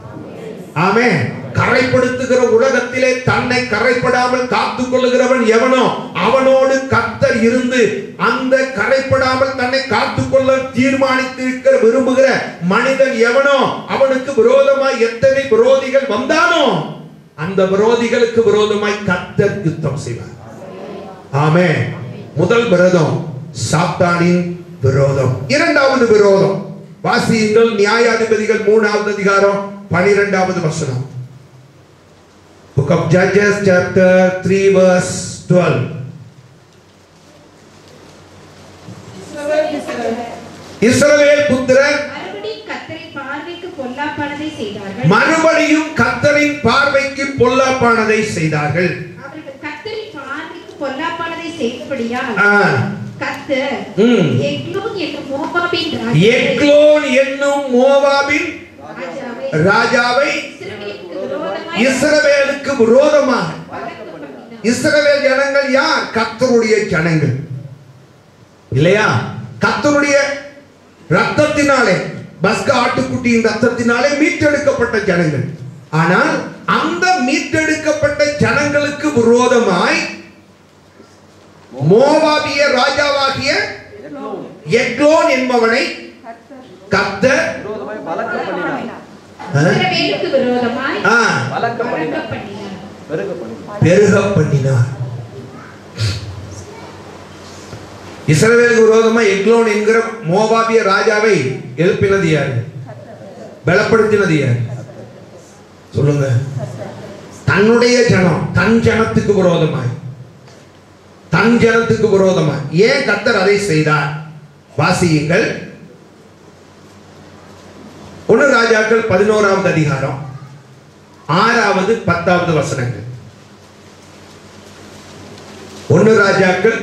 ஆமென். கரைப்படுத்துகிற உலகத்திலே தன்னை கரைப்படாமல் காத்துக் கொள்ளுகிறவன் எவனோ அவனோடு கர்த்தர் இருந்து அந்த கரைப்படாமல் தன்னை காத்துக்கொள்ள தீர்மானித்திருக்கிற விரும்புகிற மனிதன் எவனோ அவனுக்கு விரோதமாய் எத்தனை விரோதிகள் வந்தானோ அந்த விரோதிகளுக்கு விரோதமாய் கர்த்தர் யுத்தம் செய்வார். ஆமென். முதல் விரோதம் சாத்தானின் விரோதம். இரண்டாவது விரோதம் வாசியுங்கள். நியாயாதிபதிகள் 3வது அதிகாரம் 12வது வசனம். Book of Judges chapter 3 verse 12. இஸ்ரவேல் புத்திரர் மறுபடியும் கர்த்தரின் பார்வைக்கு பொல்லாப்பானதை செய்தார்கள். அவர்கள் கர்த்தரின் பார்வைக்கு பொல்லாப்பானதை செய்தபடியால் கர்த்தர் எக்லோன் என்னும் மோவாபின் ராஜாவை இஸ்ரவேலுக்கு விரோதமாக. இஸ்ரவேல் ஜனங்கள் யார்? கர்த்தருடைய ஜனங்கள் இல்லையா? கர்த்தருடைய ரத்தத்தினாலே, பஸ்கா ஆட்டுக்குட்டியின் ரத்தத்தினாலே மீட்டெடுக்கப்பட்ட ஜனங்கள். ஆனால் அந்த மீட்டெடுக்கப்பட்ட ஜனங்களுக்கு விரோதமாய் மோவாபிய ராஜாவாகிய எக்லோன் என்பவனை கர்த்தர் பெருக பண்ணினார். இஸ்ரவேலுக்கு விரோதமா எக்லோன் என்கிற மோவாபிய ராஜாவை எழுப்பினது யாரு? பலப்படுத்தினது யாரு? சொல்லுங்க. தன்னுடைய ஜனம், தன் ஜனத்துக்கு விரோதமாய், தன் ஜனத்துக்கு விரோதமாய். ஏன் கர்த்தர் அதை செய்தார்? வாசியுங்கள். 1 ராஜாக்கள் 11வது அதிகாரம் 6வது 10வது வசனங்கள். 1 ராஜாக்கள்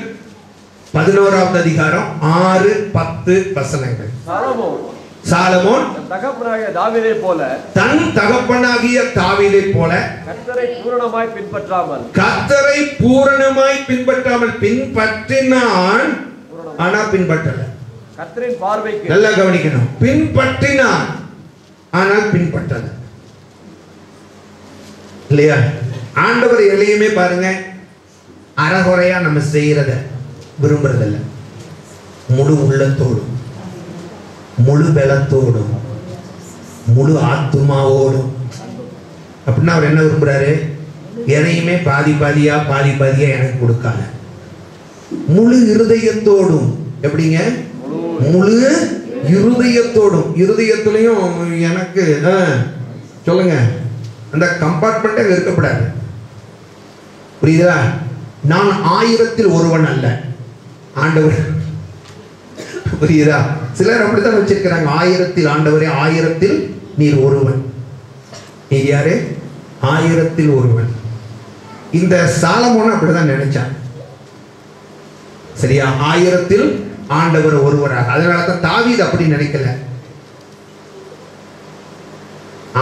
11வது அதிகாரம் 6, 10 வசனங்கள். சாலமோன் தகப்பனாகிய தாவீதை போல, தன் தகப்பனாகிய தாவீதை போல கர்த்தரை பூரணமாய் பின்பற்றாமல் பின்பற்றினான். ஆனா பின்பற்றல. கர்த்தரின் பார்வைக்கு நல்லா கவனிக்கணும். பின்பற்றினான் ஆனால் பின்பற்றல. இல்லையா? ஆண்டவர் எல்லையுமே பாருங்க, அறகுறையா நம்ம செய்யறத விரும்புறதில்ல. முழு உள்ளத்தோடும், முழு பலத்தோடும், முழு ஆத்துமாவோடும். அப்படின்னா அவர் என்ன விரும்புறாரு? எதையுமே பாதி பாதியா எனக்கு கொடுக்காத. முழு இருதயத்தோடும். எப்படிங்க? முழு இருதயத்தோடும். இருதயத்திலையும் எனக்கு சொல்லுங்க, அந்த கம்பார்ட்மெண்ட்டே இருக்கப்படாது. புரியுதா? நான் 1000ல் ஒருவன் அல்ல, ஆண்டவர். புரியுதா? சிலர் அப்படித்தான் வச்சிருக்கிறாங்க. 1000ல் ஆண்டவரே, 1000ல் நீர் ஒருவன். நீர் யாரு? 1000ல் ஒருவன். இந்த சாலமோன் அப்படிதான் நினைச்சான். சரியா? 1000ல் ஆண்டவர் ஒருவராக. அதனாலதான் தாவீது அப்படி நினைக்கல.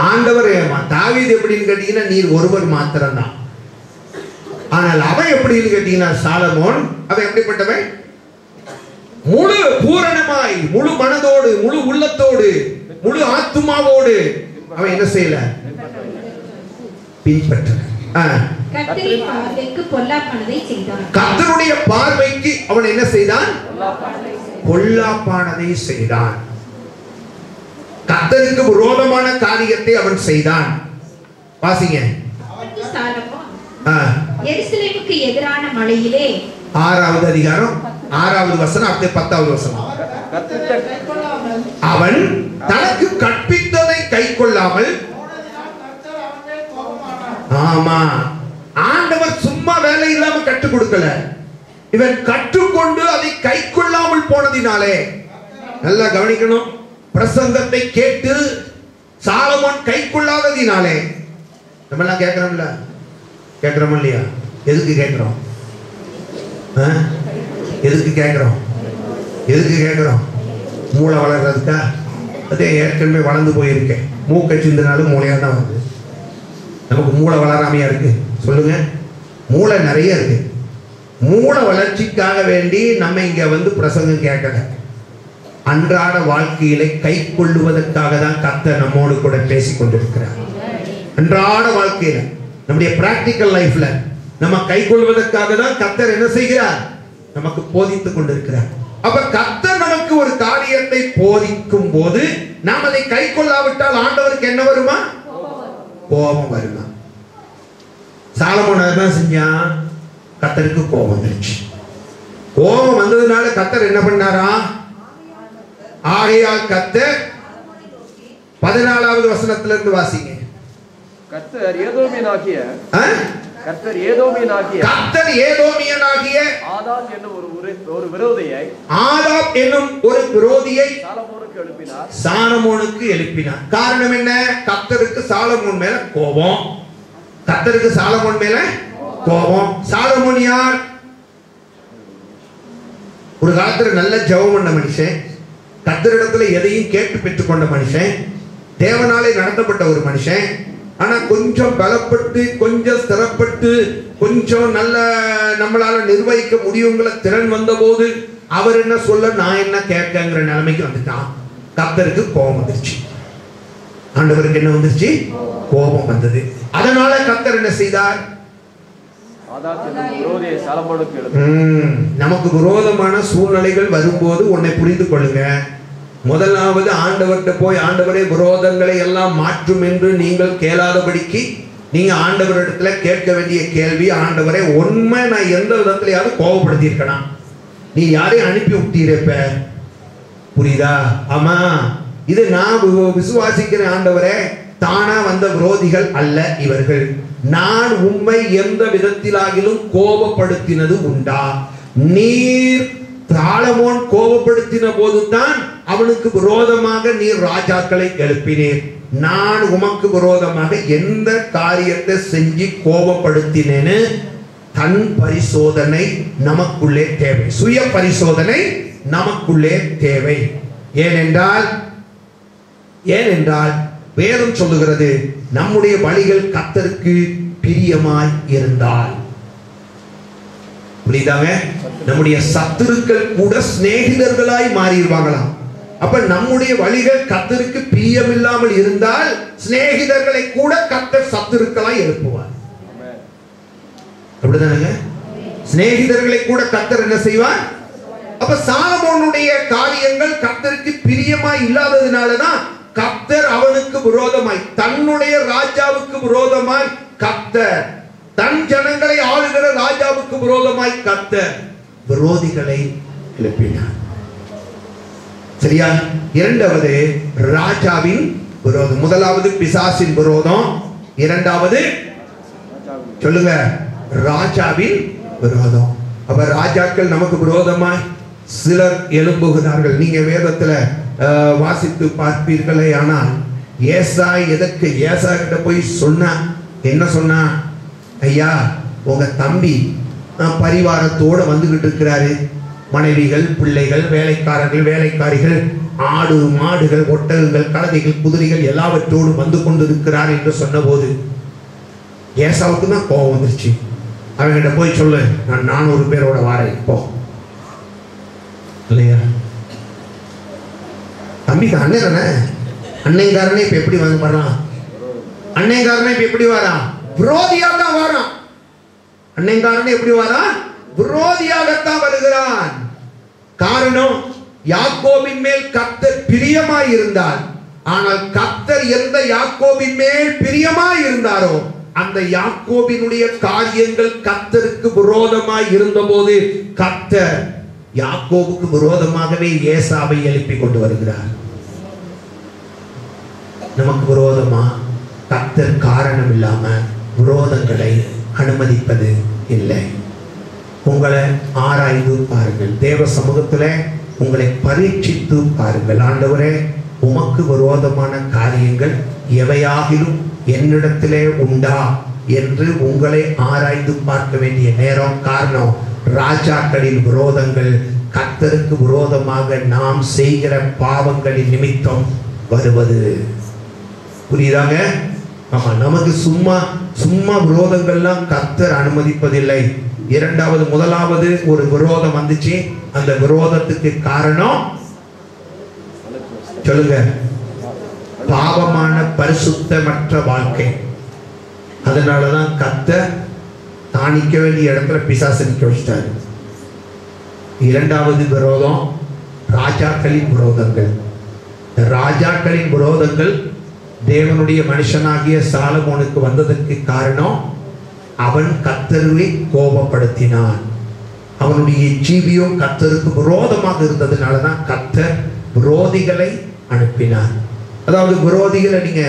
ஆண்டவர் தாவீது எப்படின்னு கேட்டீங்கன்னா, நீர் ஒருவர் மாத்திரம் தான். ஆனால் அவன் எப்படின்னு கேட்டீங்கன்னா, சாலமோன் அவன் எப்படிப்பட்டவன்? முழு பூரணமாய், முழு மனதோடு, முழு உள்ளத்தோடு, முழு ஆத்துமாவோடு அவன் என்ன செய்யல? பின்பற்ற. கர்த்தருடைய பார்வைக்கு அவன் என்ன செய்தான்? பொல்லாப்பானதை செய்தான். கர்த்தருக்கு விரோதமான காரியத்தை அவன் செய்தான். வாசிங்க. எருசலேமுக்கு எதிரான மலையிலே 6வது அதிகாரம் 6வது வசனம், அப்படியே 10வது வசனம். அவன் தனக்கு கற்பித்ததை கைக்கொள்ளாமல். ஆமா, ஆண்டவர் சும்மா வேலை இல்லாம கற்றுக் கொடுக்கல. இவன் கற்றுக்கொண்டு அதை கைக்கொள்ளாமல் போனதினாலே. நல்லா கவனிக்கணும். பிரசங்கத்தை கேட்டு சாலமோன் கைக்கொள்ளாததினாலே. நம்ம எல்லாம் கேட்கிறோம்ல, கேட்கிறோம் இல்லையா? எதுக்கு கேட்கிறோம்? எதுக்கு கேட்கிறோம்? எதுக்கு கேட்கிறோம்? மூளை வளர்றதுக்கா? அதே ஏற்கனவே வளர்ந்து போயிருக்கேன். மூக்கை சிந்தினாலும் மூளையாக தான் வருது. நமக்கு மூளை வளராமையா இருக்கு? சொல்லுங்க. மூளை நிறைய இருக்கு. மூளை வளர்ச்சிக்காக வேண்டி நம்ம இங்க வந்து பிரசங்கம் கேட்கல. அன்றாட வாழ்க்கையில கை கொள்ளுவதற்காக தான் கர்த்தர் நம்மோடு கூட பேசிக் கொண்டிருக்கிறார். அன்றாட வாழ்க்கையில நம்முடைய பிராக்டிக்கல் லைஃப்ல நம்ம கை கொள்வதற்காக தான் கர்த்தர் என்ன செய்கிறார்? நமக்கு போதித்துக் கொண்டிருக்கிறார். அப்ப கர்த்தர் நமக்கு ஒரு காரியத்தை போதிக்கும் போது நாம் அதை கை கொள்ளாவிட்டால் ஆண்டவருக்கு என்ன வருமா? கோபம் வருமா? சாலமோன் தான் செஞ்சான். கர்த்தருக்கு கோபம் வந்துருச்சு. கோபம் வந்ததுனால கர்த்தர் என்ன பண்ணாரா? ஆகையால் கர்த்தர் 14வது வசனத்திலிருந்து வாசிங்க. கர்த்தர் ஏதோமியனாகிய ஆதாம் என்னும் ஒரு விரோதியை சாலமோனுக்கு எழுப்பினார். காரணம் என்ன? கர்த்தருக்கு சாலமோன் மேல கோபம். கர்த்தருக்கு சாலமோன் மேல கோபம். சாலமோன் யார்? ஒரு காலத்துல நல்ல ஜெபம் பண்ண மனுஷன், கர்த்தரிடத்துல எதையும் கேட்டு பெற்றுக்கொண்ட மனுஷன், தேவனாலே நடத்தப்பட்ட ஒரு மனுஷன். ஆனா கொஞ்சம் பலப்பட்டு, கொஞ்சம் ஸ்திரப்பட்டு, கொஞ்சம் நல்ல நம்மளால நிர்வகிக்க முடியுங்கிற திறன் வந்த போது அவர் என்ன சொல்ல, நான் என்ன கேட்கங்கிற நிலைமைக்கு வந்துட்டான். கர்த்தருக்கு கோபம் வந்துருச்சு. ஆண்டவருக்கு என்ன வந்துருச்சு? கோபம் வந்தது. அதனால கர்த்தர் என்ன செய்தார்? நமக்கு விரோதமான சூழ்நிலைகள் வரும்போது உன்னை புரிந்து கொள்ளுங்க. முதலாவது ஆண்டவர்கிட்ட போய், ஆண்டவரே விரோதங்களை எல்லாம் மாற்றும் என்று நீங்கள் கேளாதபடிக்கு நீங்க ஆண்டவரிடத்துல கேட்க வேண்டிய கேள்வி, ஆண்டவரே உண்மை நான் எந்த விதத்திலையாவது கோபப்படுத்தி இருக்கணும், நீ யாரையும் அனுப்பி விட்டீரப்ப, புரியுதா? ஆமா, இது நான் விசுவாசிக்கிறேன் ஆண்டவரே, தானா வந்த விரோதிகள் அல்ல இவர்கள். நான் உம்மை எந்த விதத்திலாகிலும் கோபப்படுத்தினது உண்டா? நீர் சாலமோன் கோபப்படுத்தின போதுதான் அவனுக்கு விரோதமாக நீர் ராஜாக்களை எழுப்பினீர். நான் உமக்கு விரோதமாக எந்த காரியத்தை செஞ்சு கோபப்படுத்தினேன்னு தன் பரிசோதனை நமக்குள்ளே தேவை. சுய பரிசோதனை நமக்குள்ளே தேவை. ஏனென்றால் வேதம் சொல்லுகிறது, நம்முடைய வழிகள் கர்த்தருக்கு பிரியமாய் இருந்தால், புரியுதாங்க? நம்முடைய சத்துருக்கள் கூட சிநேகிதர்களாய் மாறிடுவாங்களாம். அப்ப நம்முடைய வழிகள் கர்த்தருக்கு பிரியமில்லாமல் இருந்தால் சிநேகிதர்களை கூட கர்த்தர் சத்துருக்களாய் எழுப்புவார். அப்படிதானுங்க? சிநேகிதர்களை கூட கர்த்தர் என்ன செய்வார்? அப்ப சாலமோனுடைய காரியங்கள் கர்த்தருக்கு பிரியமாய் இல்லாததுனாலதான் கர்த்தர் அவனுக்கு விரோதமாய், தன்னுடைய ராஜாவுக்கு விரோதமாய் கர்த்தர், தன் ஜனங்களை ஆளுகிற ராஜாவுக்கு விரோதமாய் கர்த்தர் விரோதிகளை எழுப்பினார். சரியா? இரண்டாவது ராஜாவின் விரோதம். முதலாவது பிசாசின் விரோதம், இரண்டாவது சொல்லுங்க ராஜாவின் விரோதம். அப்ப ராஜாக்கள் நமக்கு விரோதமாய் சிலர் எழும்புகிறார்கள். நீங்க வேதத்துல வாசித்து பார்ப்பீர்களே. ஆனால் ஏசா எதற்கு ஏசா கிட்ட போய் சொன்னா, என்ன சொன்னா? ஐயா, உங்க தம்பி பரிவாரத்தோட வந்துகிட்டு இருக்கிறாரு, மனைவிகள், பிள்ளைகள், வேலைக்காரர்கள், வேலைக்காரிகள், ஆடு மாடுகள், ஒட்டகங்கள், கழுதைகள், குதிரைகள் எல்லாவற்றோடு வந்து கொண்டிருக்கிறார் என்று சொன்ன போது ஏசாவுக்கு தான் கோபம் வந்துருச்சு. அவங்கிட்ட போய் சொல்லு, நான் 400 பேரோட வாரேன் இப்போ, இல்லையா? தம்பிக்கு அண்ணன் தானே, அன்னைக்காரனே இப்ப எப்படி வந்து வர்றான்? அன்னைக்காரனே இப்ப எப்படி வரான்? விரோதியாக வரான். அன்னைக்காரனே எப்படி வரான்? விரோதியாகத்தான் வருகிறான். காரணம், யாக்கோபின் மேல் கர்த்தர் பிரியமாய் இருந்தார். ஆனால் கர்த்தர் எந்த யாக்கோபின் மேல் பிரியமாய் இருந்தாரோ அந்த யாக்கோபினுடைய காரியங்கள் கர்த்தருக்கு விரோதமாய் இருந்தபோது கர்த்தர் யாக்கோபுக்கு விரோதமாகவே ஏசாவை எழுப்பி கொண்டு வருகிறார். நமக்கு விரோதமா கர்த்தர் காரணம் இல்லாம விரோதங்களை அனுமதிப்பது இல்லை. உங்களை ஆராய்ந்து பாருங்கள், தேவ சமூகத்துல உங்களை பரீட்சித்து பாருங்கள். ஆண்டவரே, உமக்கு விரோதமான காரியங்கள் எவையாகிலும் என்னிடத்திலே உண்டா என்று உங்களை ஆராய்ந்து பார்க்க வேண்டிய நேரம். காரணம், ராஜாக்களின் விரோதங்கள் கர்த்தருக்கு விரோதமாக நாம் செய்கிற பாவங்களின் நிமித்தம் வருவது. புரியுதாங்க? ஆமா, நமக்கு சும்மா சும்மா விரோதங்கள்லாம் கர்த்தர் அனுமதிப்பதில்லை. இரண்டாவது, முதலாவது ஒரு விரோதம் வந்துச்சு, அந்த விரோதத்துக்கு காரணம் சொல்லுங்க, பாவமான பரிசுத்தமற்ற வாழ்க்கை. அதனாலதான் கர்த்தர் தான் நிற்க வேண்டிய இடத்துல பிசாசு நிற்க வச்சிட்டாரு. இரண்டாவது விரோதம் ராஜாக்களின் விரோதங்கள். ராஜாக்களின் விரோதங்கள் தேவனுடைய மனுஷனாகிய சாலமோனுக்கு வந்ததற்கு காரணம், அவன் கர்த்தரை கோபப்படுத்தினான். அவனுடைய ஜீவியம் கர்த்தருக்கு விரோதமாக இருந்ததுனாலதான் கர்த்தர் விரோதிகளை அனுப்பினார். அதாவது விரோதிகளை நீங்க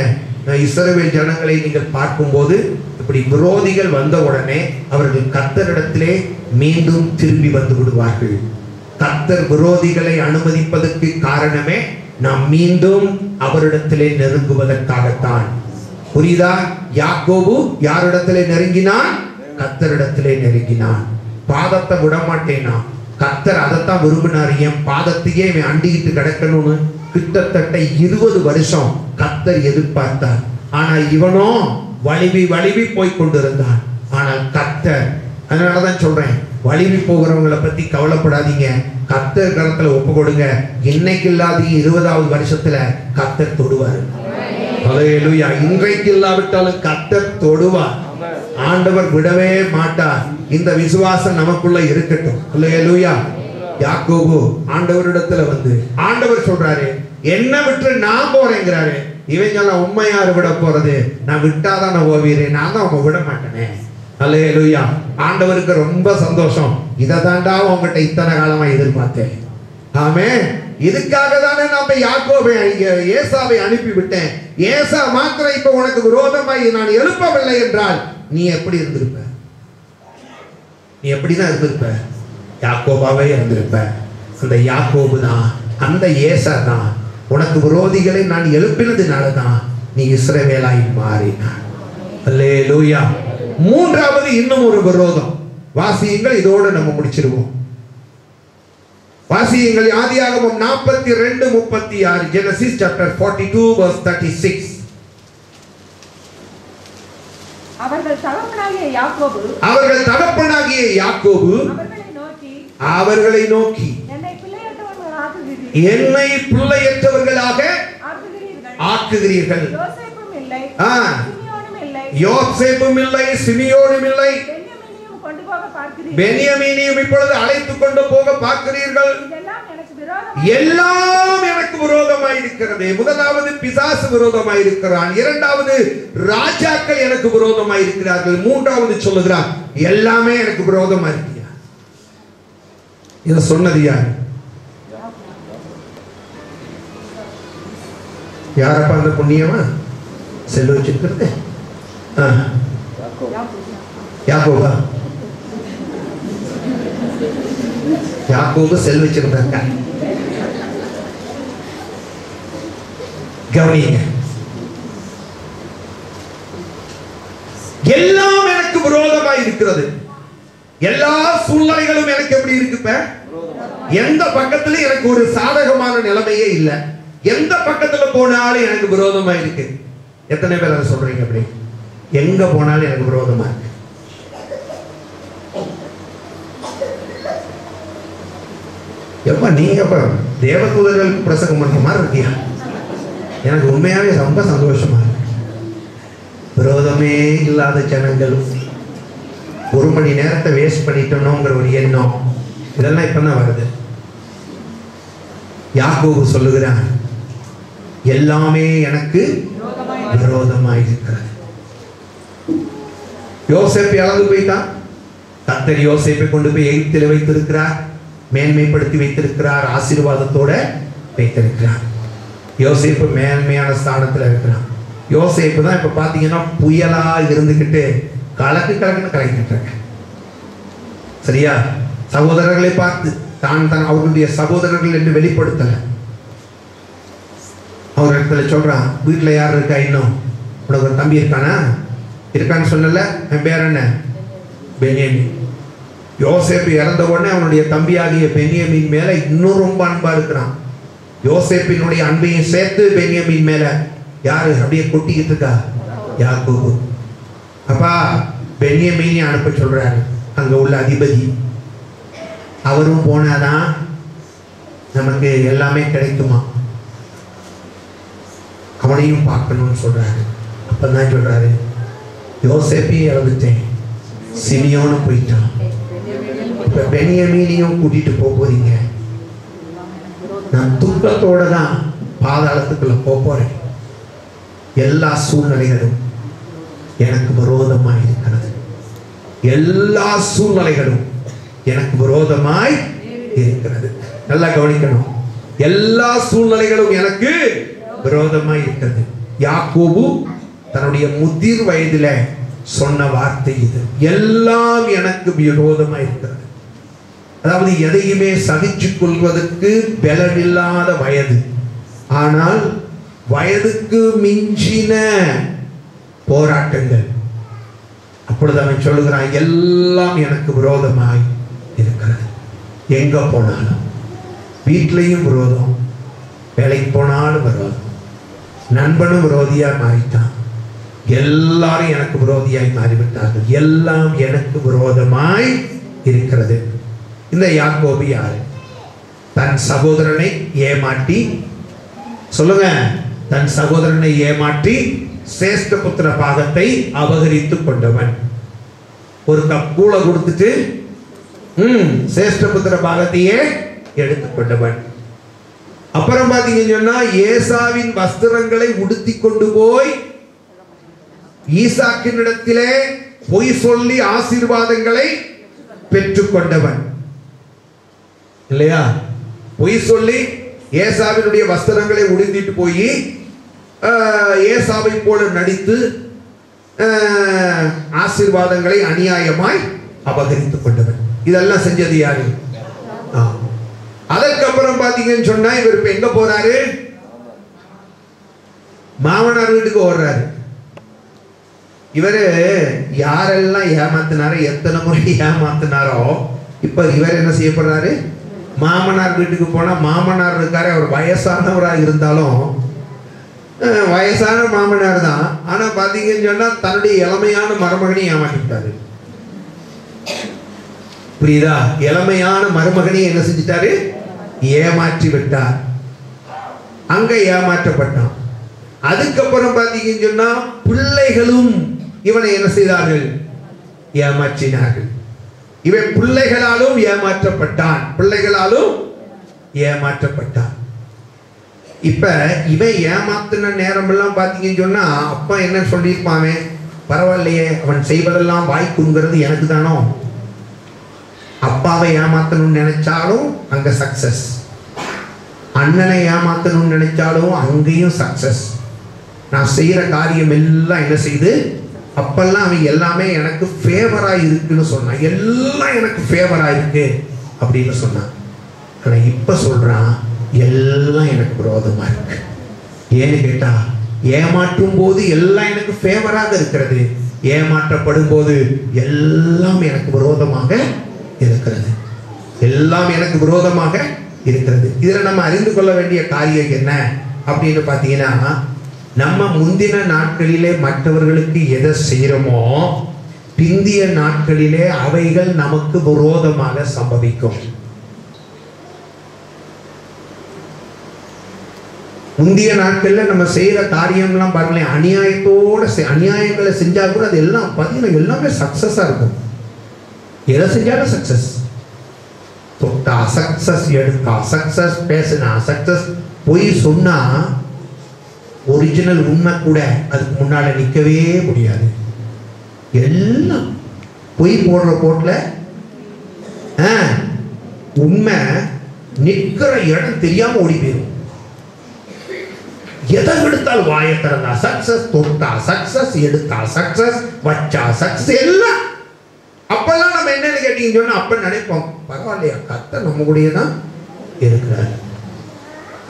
இஸ்ரவேல் ஜனங்களை நீங்கள் பார்க்கும்போது, இப்படி விரோதிகள் வந்த உடனே அவர்கள் கர்த்தரிடத்திலே மீண்டும் திரும்பி வந்து விடுவார்கள். கர்த்தர் விரோதிகளை அனுமதிப்பதற்கு காரணமே நாம் மீண்டும் அவரிடத்திலே நெருங்குவதற்காகத்தான். புரியுதா? யாக்கோபு யாரிடத்திலே நெருங்கினான்? கர்த்தரிடத்திலே நெருங்கினான். பாதத்தை விட மாட்டேனா, கர்த்தர் அதைத்தான் விரும்பினார். என் பாதத்தையே இவன் அண்டிக்கிட்டு கிடக்கணும்னு கிட்டத்தட்ட 20 வருஷம் கர்த்தர் எதிர்பார்த்தார். ஆனா இவனோ வலிவி போய் கொண்டிருந்தான். ஆனால் கர்த்தர், அதனாலதான் சொல்றேன், வலிவி போகிறவங்களை பத்தி கவலைப்படாதீங்க, கர்த்தர் கரத்துல ஒப்பு கொடுங்க. இன்னைக்கு இல்லாத 20வது வருஷத்துல கர்த்தர் தொடுவார். அல்லேலூயா. இன்றைக்கு இல்லாவிட்டாலும் கர்த்தர் தொடுவார். ஆண்டவர் விடவே மாட்டார். இந்த விசுவாசம் நமக்குள்ள இருக்கட்டும். அல்லேலூயா. யாக்கோபு ஆண்டவரிடத்துல வந்து ஆண்டவர் சொல்றாரு, என்ன விட்டு நான் போறேங்கிறாரு. இவங்க உண்மையாரு விட போறது? நான் விட்டாதான் நான் ஓவியறேன், நான் தான் அவங்க விட மாட்டேனே. அல்லேலூயா. ஆண்டவருக்கு ரொம்ப சந்தோஷம். இதை தாண்டா உங்ககிட்ட இத்தனை காலமா எதிர்பார்த்தேன். ஆமென். இதுக்காக தானே நாம யாக்கோபை ஏசாவை அனுப்பி விட்டேன். ஏசா மாத்திரம் இப்ப உனக்கு விரோதமாய் நான் எழுப்பவில்லை என்றால் நீ எப்படி இருந்திருப்ப? நீ எப்படிதான் இருந்திருப்ப? யாக்கோபாவே இருந்திருப்ப. அந்த யாக்கோபு தான், அந்த ஏசா தான் உனக்கு விரோதிகளை நான் எழுப்பினதுனால தான் நீ இஸ்ரவேலாய் மாறினாய். அல்லேலூயா. மூன்றாவது இன்னும் ஒரு விரோதம். வாசியுங்கள், இதோடு நம்ம முடிச்சிருவோம். வாசியுங்கள் ஆதியாகமம் 42:36. Genesis chapter 42 verse 36. அவர்கள் தகப்பனாகிய யாக்கோபு அவர்களை நோக்கி என்னை பிள்ளையற்றவர்களாக ஆக்குகிறீர்கள். யோசேப்பும் இல்லை, சிமியோனும் இல்லை, பென்யமீனையும் இப்பொழுது அழைத்துக் கொண்டு போக பார்க்கிறீர்கள். எல்லாம் எனக்கு விரோதமாய் இருக்கிறது. முதலாவது பிசாசு விரோதமாய் இருக்கிறான். இரண்டாவது ராஜாக்கள் எனக்கு விரோதமாய் இருக்கிறார்கள். மூன்றாவது சொல்லுகிறார், எல்லாமே எனக்கு விரோதமா இருக்கியா. இத சொன்னது யார்? யாரப்பா அந்த புண்ணியமா செல்வ வச்சிருக்கிறது? யாக்கோபா. யாக்கோபு செல் வச்சிருந்தாங்க. கவனிங்க, எல்லாம் எனக்கு விரோதமாய் இருக்கிறது. எல்லா சூழ்நிலைகளும் எனக்கு எப்படி இருக்கு? எந்த பக்கத்துல எனக்கு ஒரு சாதகமான நிலைமையே இல்லை. எந்த பக்கத்துல போனாலும் எனக்கு விரோதமா இருக்கு. எத்தனை பேர் அதை சொல்றீங்க? அப்படி எங்க போனாலும் எனக்கு விரோதமா இருக்கு. எப்ப நீங்க தேவதூதர்களுக்கு பிரசங்கம் பண்ற மாதிரி இருக்கியா? எனக்கு உண்மையாவே ரொம்ப சந்தோஷமா இருக்கு. விரோதமே இல்லாத ஜனங்கள், ஒரு மணி நேரத்தை வேஸ்ட் பண்ணிட்டோம்ங்கிற ஒரு எண்ணம், இதெல்லாம் இப்பதான் வருது. யாக்கோபு சொல்லுகிறான், எல்லாமே எனக்கு விரோதமாய் இருக்கிறது. யோசேப்பு இழந்து போயிட்டான். கர்த்தர் யோசேப்பை கொண்டு போய் எகிப்தில் வைத்திருக்கிறார், மேன்மைப்படுத்தி வைத்திருக்கிறார், ஆசீர்வாதத்தோட வைத்திருக்கிறார். யோசேப்பு மேன்மையான ஸ்தானத்தில் இருக்கிறான். யோசேப்பு தான் இப்ப பாத்தீங்கன்னா புயலா இருந்துகிட்டு கலக்குன்னு கலக்கிட்டு இருக்க. சரியா? சகோதரர்களை பார்த்து தான் அவர்களுடைய சகோதரர்கள் என்று வெளிப்படுத்தல. அவர் இடத்துல சொல்றான், வீட்டுல யார் இருக்கா? இன்னும் உனக்கு ஒரு தம்பி இருக்கானா? இருக்கான்னு சொன்னல, என் பேர் என்ன? பென்யமீன். யோசேப்பு இறந்த உடனே அவனுடைய தம்பியாகிய பென்யமீன் மேல இன்னும் ரொம்ப அன்பா இருக்கிறான். யோசேப்பினுடைய அன்பையும் சேர்த்து பென்யமீன் மேல யாரு அப்படியே கொட்டிக்கிட்டு இருக்கா? யாக்கோபு. அப்பா பென்யமீனை அனுப்ப சொல்றாரு அங்க உள்ள அதிபதி. அவரும் போனாதான் நமக்கு எல்லாமே கிடைக்குமா, அவனையும் பார்க்கணும்னு சொல்றாரு. அப்பதான் சொல்றாரு, யோசேப்பையும் இறந்துட்டேன், சிமியோனும் போயிட்டான், இப்ப பென்யமீனையும் கூட்டிட்டு போறீங்க. நான் துக்கத்தோட தான் பாதாளத்துக்குள்ள போறேன். எல்லா சூழ்நிலைகளும் எனக்கு விரோதமாய் இருக்கிறது. எல்லா சூழ்நிலைகளும் எனக்கு விரோதமாய் இருக்கிறது. நல்லா கவனிக்கணும். எல்லா சூழ்நிலைகளும் எனக்கு விரோதமாய் இருக்கிறது. யாக்கோபு தன்னுடைய முதிர் வயதில சொன்ன வார்த்தை இது. எல்லாம் எனக்கு விரோதமாய் இருக்கிறது. அதாவது எதையுமே சகிச்சுக் கொள்வதற்கு பலனில்லாத வயது. ஆனால் வயதுக்கு மிஞ்சின போராட்டங்கள். அப்பொழுது அவன் சொல்லுகிறான், எல்லாம் எனக்கு விரோதமாய் இருக்கிறது. எங்க போனாலும், வீட்டிலையும் விரோதம், வேலைக்கு போனாலும் விரோதம், நண்பனும் விரோதியா மாறிட்டான், எல்லாரும் எனக்கு விரோதியாய் மாறிவிட்டார்கள், எல்லாம் எனக்கு விரோதமாய் இருக்கிறது. இந்த யாக்கோபு யாரு? தன் சகோதரனை ஏமாற்றி, சொல்லுங்க, தன் சகோதரனை ஏமாற்றி சேஷ்ட புத்திர பாகத்தை அபகரித்துக் கொண்டவன். ஒரு கப் கூளை கொடுத்துட்டு சேஷ்ட புத்திர பாகத்தையே எடுத்துக் கொண்டவன். அப்புறம் பாத்தீங்கன்னு சொன்னா ஏசாவின் வஸ்திரங்களை உடுத்தி கொண்டு போய் ஈசாக்கின் இடத்திலே பொய் சொல்லி ஆசீர்வாதங்களை பெற்றுக் கொண்டவன் இல்லையா? பொய் சொல்லி ஏசாவினுடைய வஸ்திரங்களை உடுத்திட்டு போய் ஏசாவை போல நடித்து ஆசீர்வாதங்களை அநியாயமாய் அபகரித்துக் கொண்டவன். இதெல்லாம் செஞ்சது யாரு? அதற்கப்புறம் பாத்தீங்கன்னு சொன்னா இவர் இப்ப எங்க போறாரு? மாமனார் வீட்டுக்கு ஓடுறாரு. இவரு யாரெல்லாம் ஏமாத்தினாரோ, எத்தனை முறை ஏமாத்தினாரோ, இப்ப இவர் என்ன செய்யப்படுறாரு? மாமனார் வீட்டுக்கு போனா மாமனார் இருக்காரு. அவர் வயசானவராக இருந்தாலும் வயசான மாமனார் தான். ஆனா பாத்தீங்கன்னு சொன்னா தன்னுடைய இளமையான மருமகனை ஏமாற்றிட்டாரு. புரியுதா? இளமையான மருமகனை என்ன செஞ்சிட்டாரு? ஏமாற்றி விட்டார். அங்க ஏமாற்றப்பட்டான். அதுக்கப்புறம் பாத்தீங்கன்னு சொன்னா பிள்ளைகளும் இவனை என்ன செய்தார்கள்? ஏமாற்றினார்கள். இவன் பிள்ளைகளாலும் ஏமாற்றப்பட்டான். பிள்ளைகளாலும் ஏமாற்றப்பட்டான். இப்ப இவன் ஏமாத்தின நேரம் எல்லாம் பாத்தீங்கன்னு சொன்னா அப்பா என்ன சொல்லியிருப்பாவே, பரவாயில்லையே, அவன் செய்வதெல்லாம் வாய்க்குங்கிறது எனக்கு தானோ. அப்பாவை ஏமாத்தணும்னு நினைச்சாலும் அங்க சக்சஸ், அண்ணனை ஏமாத்தணும்னு நினைச்சாலும் அங்கேயும் சக்சஸ். நான் செய்யற காரியம் எல்லாம் என்ன செய்து, அப்பெல்லாம் அவன் எல்லாமே எனக்கு ஃபேவரா இருக்குன்னு சொன்னான். எல்லாம் எனக்கு ஃபேவரா இருக்கு அப்படின்னு சொன்னான். ஆனா இப்ப சொல்றான், எல்லாம் எனக்கு விரோதமா இருக்கு. ஏன்னு கேட்டா, ஏமாற்றும் போது எல்லாம் எனக்கு ஃபேவராக இருக்கிறது, ஏமாற்றப்படும் போது எல்லாம் எனக்கு விரோதமாக இருக்கிறது. எல்லாம் எனக்கு விரோதமாக இருக்கிறது. இதுல நம்ம அறிந்து கொள்ள வேண்டிய காரியம் என்ன அப்படின்னு பாத்தீங்கன்னா, நம்ம முந்தின நாட்களிலே மற்றவர்களுக்கு எதை செய்யறோமோ பிந்திய நாட்களிலே அவைகள் நமக்கு விரோதமாக சம்பவிக்கும். முந்தைய நாட்கள்ல நம்ம செய்யற காரியம்லாம் பாருங்களேன், அநியாயத்தோட அநியாயங்களை செஞ்சா கூட அது எல்லாம் பார்த்தீங்கன்னா எல்லாமே சக்சஸா இருக்கும். எதை செஞ்சாலும் சக்சஸ். தொட்டா சக்சஸ், எடுத்தா சக்சஸ், பேசினா சக்சஸ். பொய் சொன்னா ஒரிஜினல் உண்மை கூட அதுக்கு முன்னால நிற்கவே முடியாது. எல்லாம் பொய் போடுற போட்ல உண்மை நிற்கிற இடம் தெரியாம ஓடி போயிடும். எதை எடுத்தால் வாயை திறந்தா சக்சஸ், தொட்டா சக்சஸ், எடுத்தா சக்சஸ், வச்சா சக்சஸ், எல்லாம். அப்பெல்லாம் நம்ம என்னன்னு கேட்டீங்கன்னு சொன்னா அப்ப நினைப்போம், பரவாயில்லையா, கர்த்தர் நம்ம கூடயே தான் இருக்கிறார்.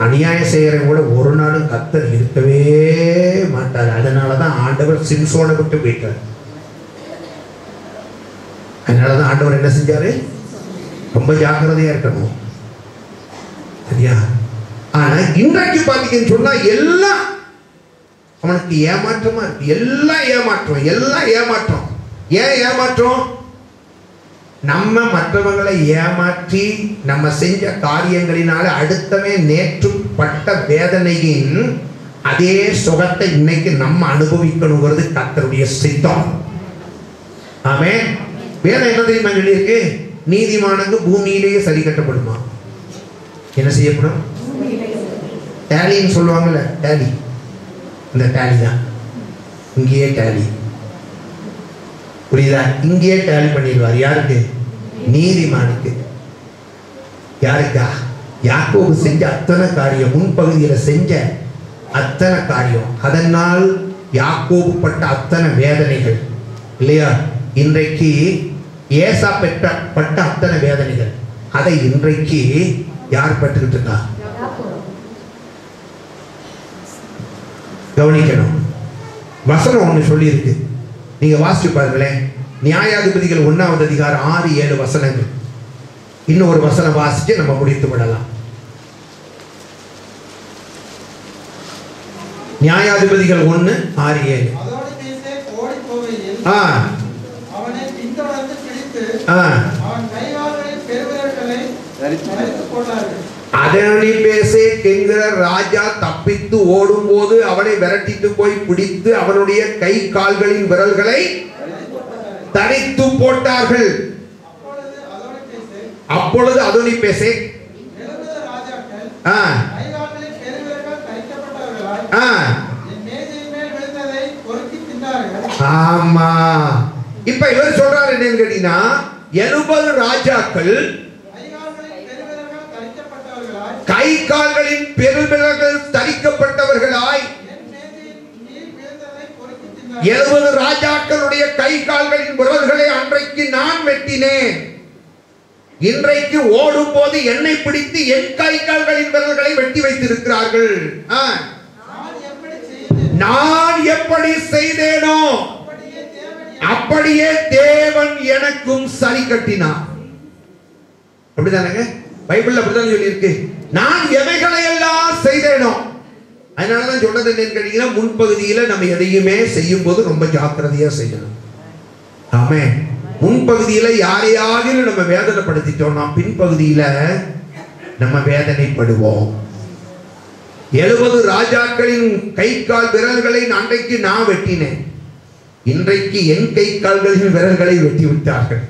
அநியாயம் செய்யறவங்க கூட ஒரு நாளும் கர்த்தர் இருக்கவே மாட்டார். அதனாலதான் ஆண்டவர் சிம்சோனை விட்டு போயிட்டார். அதனாலதான் ஆண்டவர் என்ன செஞ்சாரு? ரொம்ப ஜாக்கிரதையா இருக்கணும். சரியா? ஆனா இன்றைக்கு பாத்தீங்கன்னு சொன்னா எல்லாம் அவனுக்கு ஏமாற்றமா இருக்கு. எல்லாம் ஏமாற்றம். ஏன் ஏமாற்றம்? நம்ம மற்றவங்களை ஏமாற்றி நம்ம செஞ்ச காரியங்களினால அடுத்தவன் நேற்று பட்ட வேதனையின் அதே சுகத்தை இன்னைக்கு நம்ம அனுபவிக்கணுங்கிறது கர்த்தருடைய சித்தம். ஆமென். வேதம் என்ன தெரியுமா சொல்லியிருக்கு? நீதிமானுக்கு பூமியிலேயே சரி கட்டப்படுமா? என்ன செய்யப்படும்? டேலின்னு சொல்லுவாங்கல்ல, டேலி. இந்த டேலி தான் இங்கேயே டேலி. புரியுதா? இங்கேயே டேலி பண்ணிடுவார். யாருக்கு? நீதிமானுக்கு. யாருக்கா? யாக்கோபு செஞ்ச அத்தனை காரியம், முன்பகுதியில செஞ்ச அத்தனை காரியம், அதனால் யாக்கோபு பட்ட அத்தனை வேதனைகள் இல்லையா? இன்றைக்கு ஏசா பட்ட அத்தனை வேதனைகள், அதை இன்றைக்கு யார் பட்டுக்கிட்டு இருக்கா? கவனிக்கணும். வசனம் ஒன்று சொல்லி இருக்கு, நீங்க வாசிச்சு பாருங்களேன். நியாயாதிபதிகள் 1வது அதிகாரம் 6-7 வசனங்கள். இன்னொரு வசனம் வாசிச்சு நம்ம முடித்து விடலாம். நியாயாதிபதிகள் 1:6-7. அதோனிபேசேக் என்கிற ராஜா தப்பித்து ஓடும் போது அவனை விரட்டிட்டு போய் பிடித்து அவனுடைய கை கால்களின் விரல்களை தரித்து போட்டார்கள். அப்பொழுது அதோனிபேசேக் ஆமா. இப்ப இவர் சொல்றாரு என்னன்னு கேட்டீங்கன்னா, 70 ராஜாக்கள் கை கால்களின் பெருவிரல்கள் தரிக்கப்பட்டவர்களாய் 70 ராஜாக்களுடைய கை கால்களின் விரல்களை அன்றைக்கு நான் வெட்டினேன். இன்றைக்கு ஓடும் போது என்னை பிடித்து என் கை கால்களின் விரல்களை வெட்டி வைத்திருக்கிறார்கள். நான் எப்படி செய்தேனோ அப்படியே தேவன் எனக்கும் சரி கட்டினார். அப்படிதானங்க? பைபிள்ல அப்படிதான் சொல்லி இருக்கு. நான் எவைகளை எல்லாம் செய்தேனோ. அதனாலதான் சொல்றது என்னன்னு கேட்டீங்கன்னா, முன்பகுதியில நம்ம எதையுமே செய்யும் போது ரொம்ப ஜாக்கிரதையா செய்யணும். ஆமென். முன்பகுதியில யாரையாவது நம்ம வேதனைப்படுத்திட்டோம்னா பின்பகுதியில நம்ம வேதனைப்படுவோம். 70 ராஜாக்களின் கை கால் விரல்களை அன்றைக்கு நான் வெட்டினேன். இன்றைக்கு என் கை கால்களின் விரல்களை வெட்டி விட்டார்கள்.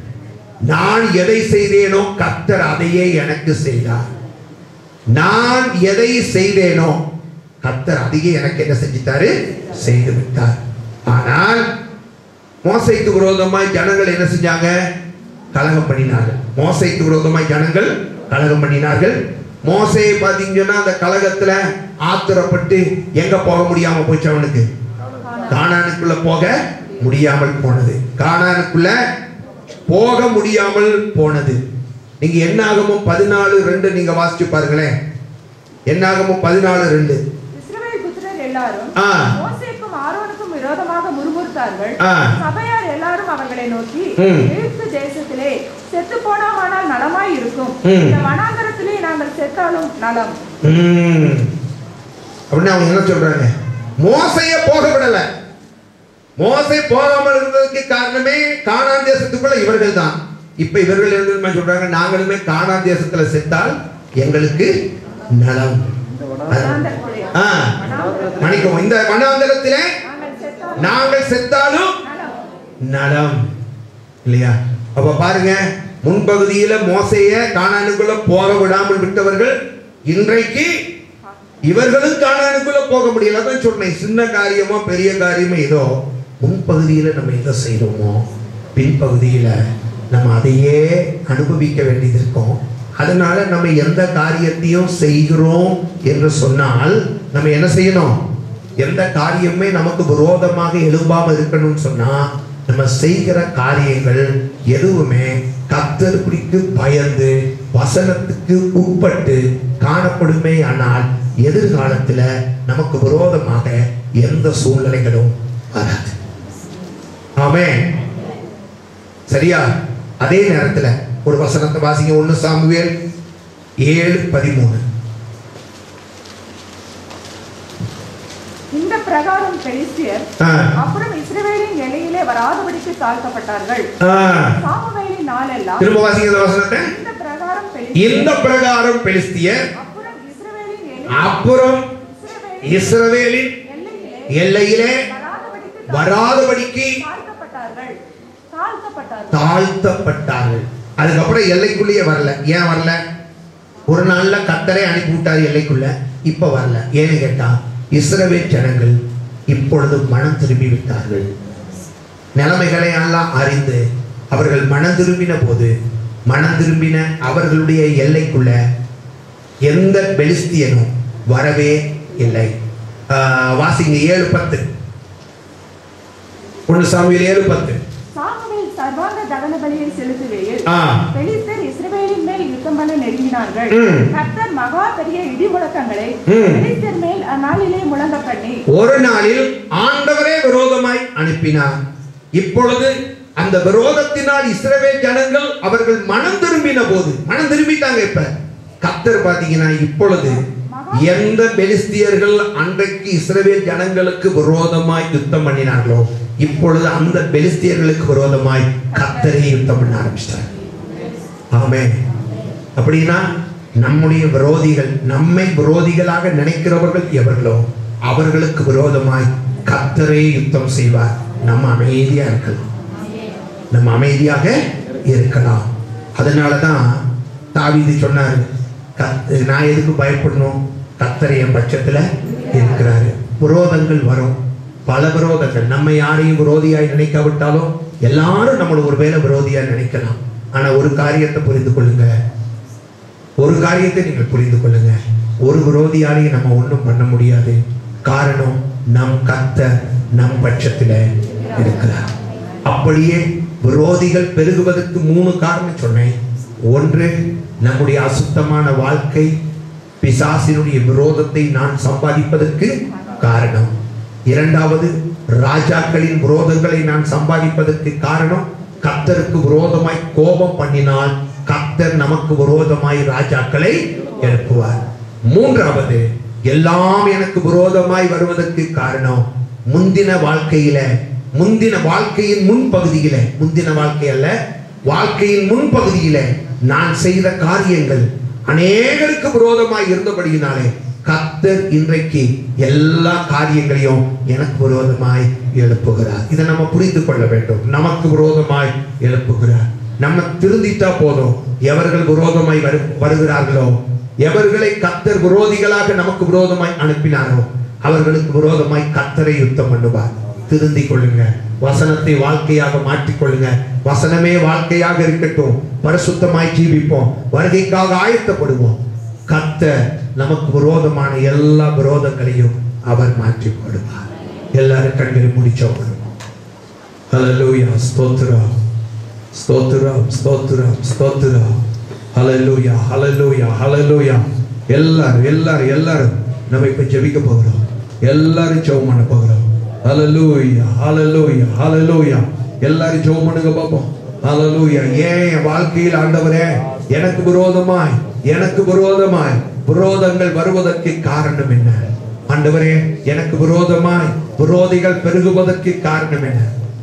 நான் எதை செய்தேனோ கர்த்தர் அதையே எனக்கு செய்தார். நான் எதை செய்தேனோ கர்த்தர் அதையே எனக்கு என்ன செஞ்சிட்டாரு? செய்து விட்டார். ஆனால் மோசேக்கு விரோதமாய் ஜனங்கள் என்ன செஞ்சாங்க? கலகம் பண்ணினார்கள். மோசேக்கு விரோதமாய் ஜனங்கள் கலகம் பண்ணினார்கள். மோசே பாத்தீங்கன்னா அந்த கலகத்துல ஆத்திரப்பட்டு எங்க போக முடியாம போச்சு? அவனுக்கு கானானுக்குள்ள போக முடியாமல் போனது. கானானுக்குள்ள போக முடியாமல் போனது. நீங்க என்னாகமோ 14:2 நீங்க வாசிச்சு பாருங்களேன். என்னாகமோ 14:2. இஸ்ரவேல் புத்திரர் எல்லாரும் மோசேக்கும் ஆரோனுக்கும் விரோதமாக முறுமுறுத்தார்கள். சபையார் எல்லாரும் அவர்களை நோக்கி, எகிப்து தேசத்திலே செத்து போனாமானால் நலமாய் இருக்கும், இந்த வனாந்தரத்திலே நாங்கள் செத்தாலும் நலம். அப்படின்னு அவங்க என்ன சொல்றாங்க? மோசைய போக விடல. மோசே போகாமல் இருந்ததுக்கு காரணமே கானான் தேசத்துக்குள்ள இவர்கள் தான். இப்ப இவர்கள் என்ன சொல்றாங்க? நாங்களுமே கானான் தேசத்துல செத்தால் எங்களுக்கு நலம். மணிக்கும் இந்த வனாந்தரத்திலே நாங்கள் செத்தாலும் நலம் இல்லையா? அப்ப பாருங்க, முன்பகுதியில மோசைய கானானுக்குள்ள போக விடாமல் விட்டவர்கள் இன்றைக்கு இவர்களும் கானானுக்குள்ள போக முடியல. தான் சொன்னேன், சின்ன காரியமோ பெரிய காரியமோ ஏதோ முன்பகுதியில நம்ம எதை செய்யறோமோ பின்பகுதியில நம்ம அதையே அனுபவிக்க வேண்டியது இருக்கும். அதனால நம்ம எந்த காரியத்தையும் செய்கிறோம் என்று சொன்னால் நம்ம என்ன செய்யணும்? எந்த காரியமே நமக்கு விரோதமாக எழும்பாம இருக்கணும்னு சொன்னா நம்ம செய்கிற காரியங்கள் எதுவுமே கர்த்தருக்கு பயந்து வசனத்துக்கு உட்பட்டு காணப்படுமே. ஆனால் எதிர்காலத்துல நமக்கு விரோதமாக எந்த சூழ்நிலைகளும் வராது. ஆமென். சரியா? அதே நேரத்துல ஒரு வசனத்தை வாசிங்க. 1 சாமுவேல் 7:13. இந்த பிரகாரம் பெலிஸ்தியர் அப்புறம் இஸ்ரவேலின் எல்லையிலே வராதபடிக்கு தாழ்த்தப்பட்டார்கள். சாமுவேலின் நாளெல்லாம் திரும்ப வாசிங்க இந்த வசனத்தை. இந்த பிரகாரம் பெலிஸ்தியர் அப்புறம் இஸ்ரவேலின் எல்லையிலே வராதபடிக்கு தாழ்த்தப்பட்டார்கள். அதுக்கப்புறம் எல்லைக்குள்ளேயே வரல. ஏன் வரல? ஒரு நாள்ல கர்த்தரே அனுப்பி விட்டார் எல்லைக்குள்ள. இப்ப வரல. ஏன்னு கேட்டா இஸ்ரவேல் ஜனங்கள் இப்பொழுது மனம் திரும்பி விட்டார்கள். நிலைமைகளை எல்லாம் அறிந்து அவர்கள் மனம் திரும்பின போது, மனம் திரும்பின அவர்களுடைய எல்லைக்குள்ள எந்த பெலிஸ்தியனும் வரவே இல்லை. வாசிங்க 7:10. 1 சாமுவேல் 7:10. சாமுவேல் சர்வாங்க தகன பலியை செலுத்துகையில் பெலிஸ்தர் இஸ்ரவேலின் மேல் யுத்தம் பண்ண நெருங்கினார்கள். கர்த்தர் மகா பெரிய இடி முழக்கங்களை பெலிஸ்தர் மேல் அந்நாளிலே முழங்க பண்ணி ஒரு நாளில் ஆண்டவரே விரோதமாய் அனுப்பினார். இப்பொழுது அந்த விரோதத்தினால் இஸ்ரவேல் ஜனங்கள் அவர்கள் மனம் திரும்பின போது, மனம் திரும்பிட்டாங்க. இப்ப கர்த்தர் பாத்தீங்கன்னா இப்பொழுது எந்த பெலிஸ்தியர்கள் அன்றைக்கு இஸ்ரவேல் ஜனங்களுக்கு விரோதமாய் யுத்தம் பண்ணினார்களோ, இப்பொழுது அந்த பெலிஸ்தியர்களுக்கு விரோதமாய் கர்த்தரே யுத்தம் பண்ண ஆரம்பிச்சிட்டார். ஆமென். அப்படின்னா நம்முடைய விரோதிகள், நம்மை விரோதிகளாக நினைக்கிறவர்கள் எவர்களோ அவர்களுக்கு விரோதமாய் கர்த்தரே யுத்தம் செய்வார். நம்ம அமைதியா இருக்கலாம், நம்ம அமைதியாக இருக்கலாம். அதனாலதான் தாவீது சொன்னாரு, நான் எதுக்கு பயப்படணும், கர்த்தர் என் பட்சத்துல இருக்கிறாரு. விரோதங்கள் வரும், பல விரோதங்கள். நம்ம யாரையும் விரோதியாய் நினைக்காவிட்டாலும் எல்லாரும் நம்மள ஒரு வேளை விரோதியா நினைக்கலாம். ஆனா ஒரு காரியத்தை புரிந்து கொள்ளுங்க, ஒரு காரியத்தை நீங்கள் புரிந்து கொள்ளுங்க, ஒரு விரோதியாலையும் நம்ம ஒண்ணும் பண்ண முடியாது. காரணம், நம் கர்த்தர் நம் பட்சத்துல இருக்கிறார். அப்படியே விரோதிகள் பெருகுவதற்கு 3 காரணம் சொன்னேன். ஒன்று, நம்முடைய அசுத்தமான வாழ்க்கை பிசாசினுடைய விரோதத்தை நான் சம்பாதிப்பதற்கு காரணம். இரண்டாவது, ராஜாக்களின் விரோதங்களை நான் சம்பாதிப்பதற்கு காரணம், கர்த்தருக்கு விரோதமாய் கோபம் பண்ணினால் கர்த்தர் நமக்கு விரோதமாய் ராஜாக்களை எழுப்புவார். மூன்றாவது, எல்லாம் எனக்கு விரோதமாய் வருவதற்கு காரணம், முந்தின வாழ்க்கையில, முந்தின வாழ்க்கையின் முன்பகுதியில, முந்தின வாழ்க்கை அல்ல, வாழ்க்கையின் முன்பகுதியில நான் செய்த காரியங்கள் அநேகருக்கு விரோதமாய் இருந்தபடியினாலே கர்த்தர் இன்றைக்கு எல்லா காரியங்களையும் எனக்கு விரோதமாய் எழுப்புகிறார். இதை நம்ம புரிந்து கொள்ள வேண்டும். நமக்கு விரோதமாய் எழுப்புகிறார். நம்ம திருந்திட்டா போதும். எவர்கள் விரோதமாய் வருகிறார்களோ, எவர்களை கர்த்தர் விரோதிகளாக நமக்கு விரோதமாய் அனுப்பினாரோ அவர்களுக்கு விரோதமாய் கர்த்தரை யுத்தம் பண்ணுவார். திருந்திக் கொள்ளுங்க, வசனத்தை வாழ்க்கையாக மாற்றிக்கொள்ளுங்க. வசனமே வாழ்க்கையாக இருக்கட்டும். பரிசுத்தமாய் ஜீவிப்போம், வருகைக்காக ஆயத்தப்படுவோம். கர்த்தர் நமக்கு விரோதமான எல்லா விரோதங்களையும் அவர் மாற்றி போடுவார். எல்லாரும் கண்களை முடிச்சோம். ஹல்லேலூயா, ஸ்தோத்திரம், ஸ்தோத்திரம், ஸ்தோத்திரம், ஸ்தோத்திரம். ஹல்லேலூயா, ஹல்லேலூயா, ஹல்லேலூயா. எல்லாரும் எல்லாரும் எல்லாரும் நம்ம இப்ப ஜெபிக்க போகிறோம். எல்லாரும் ஜெபம் பண்ண போகிறோம். ஹல்லேலூயா, ஹல்லேலூயா, ஹல்லேலூயா. எல்லாரும் ஜெபம் பண்ணுங்க பாப்போம். ஹல்லேலூயா. ஏன் வாழ்க்கையில் ஆண்டவரே எனக்கு விரோதமாய், எனக்கு விரோதமாய் விரோதங்கள் வருவதற்கு காரணம் என்ன? ஆண்டவரே எனக்கு விரோதமாய் விரோதிகள் பெருகுவதற்கு காரணம் என்ன?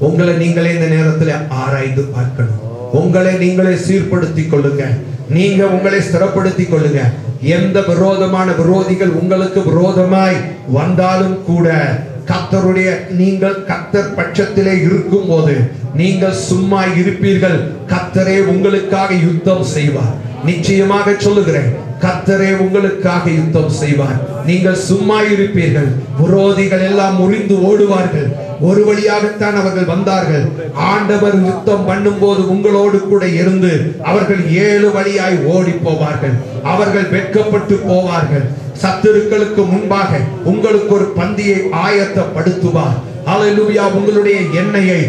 உங்களை நீங்களே இந்த நேரத்தில் ஆராய்ந்து பார்க்கணும். உங்களை நீங்களே சீர்படுத்திக் கொள்ளுங்க. நீங்க உங்களை ஸ்திரப்படுத்திக் கொள்ளுங்க. எந்த விரோதமான விரோதிகள் உங்களுக்கு விரோதமாய் வந்தாலும் கூட கர்த்தருடைய, நீங்கள் கர்த்தர் பட்சத்திலே இருக்கும் போது நீங்கள் சும்மா இருப்பீர்கள். கர்த்தரே உங்களுக்காக யுத்தம் செய்வார். நிச்சயமாக சொல்லுகிறேன், கர்த்தரே உங்களுக்காக யுத்தம் செய்வார். நீங்கள் சும்மா இருப்பீர்கள். விரோதிகள் எல்லாம் முறிந்து ஓடுவார்கள். ஒரு வழியாகத்தான் அவர்கள் வந்தார்கள். ஆண்டவர் யுத்தம் பண்ணும் போது உங்களோடு கூட இருந்து அவர்கள் 7 வழியாய் ஓடி போவார்கள். அவர்கள் வெட்கப்பட்டு போவார்கள். சத்துருக்களுக்கு முன்பாக உங்களுக்கு ஒரு பந்தியை ஆயத்தப்படுத்துவார். ஹல்லேலூயா. உங்களுடைய எண்ணெயை,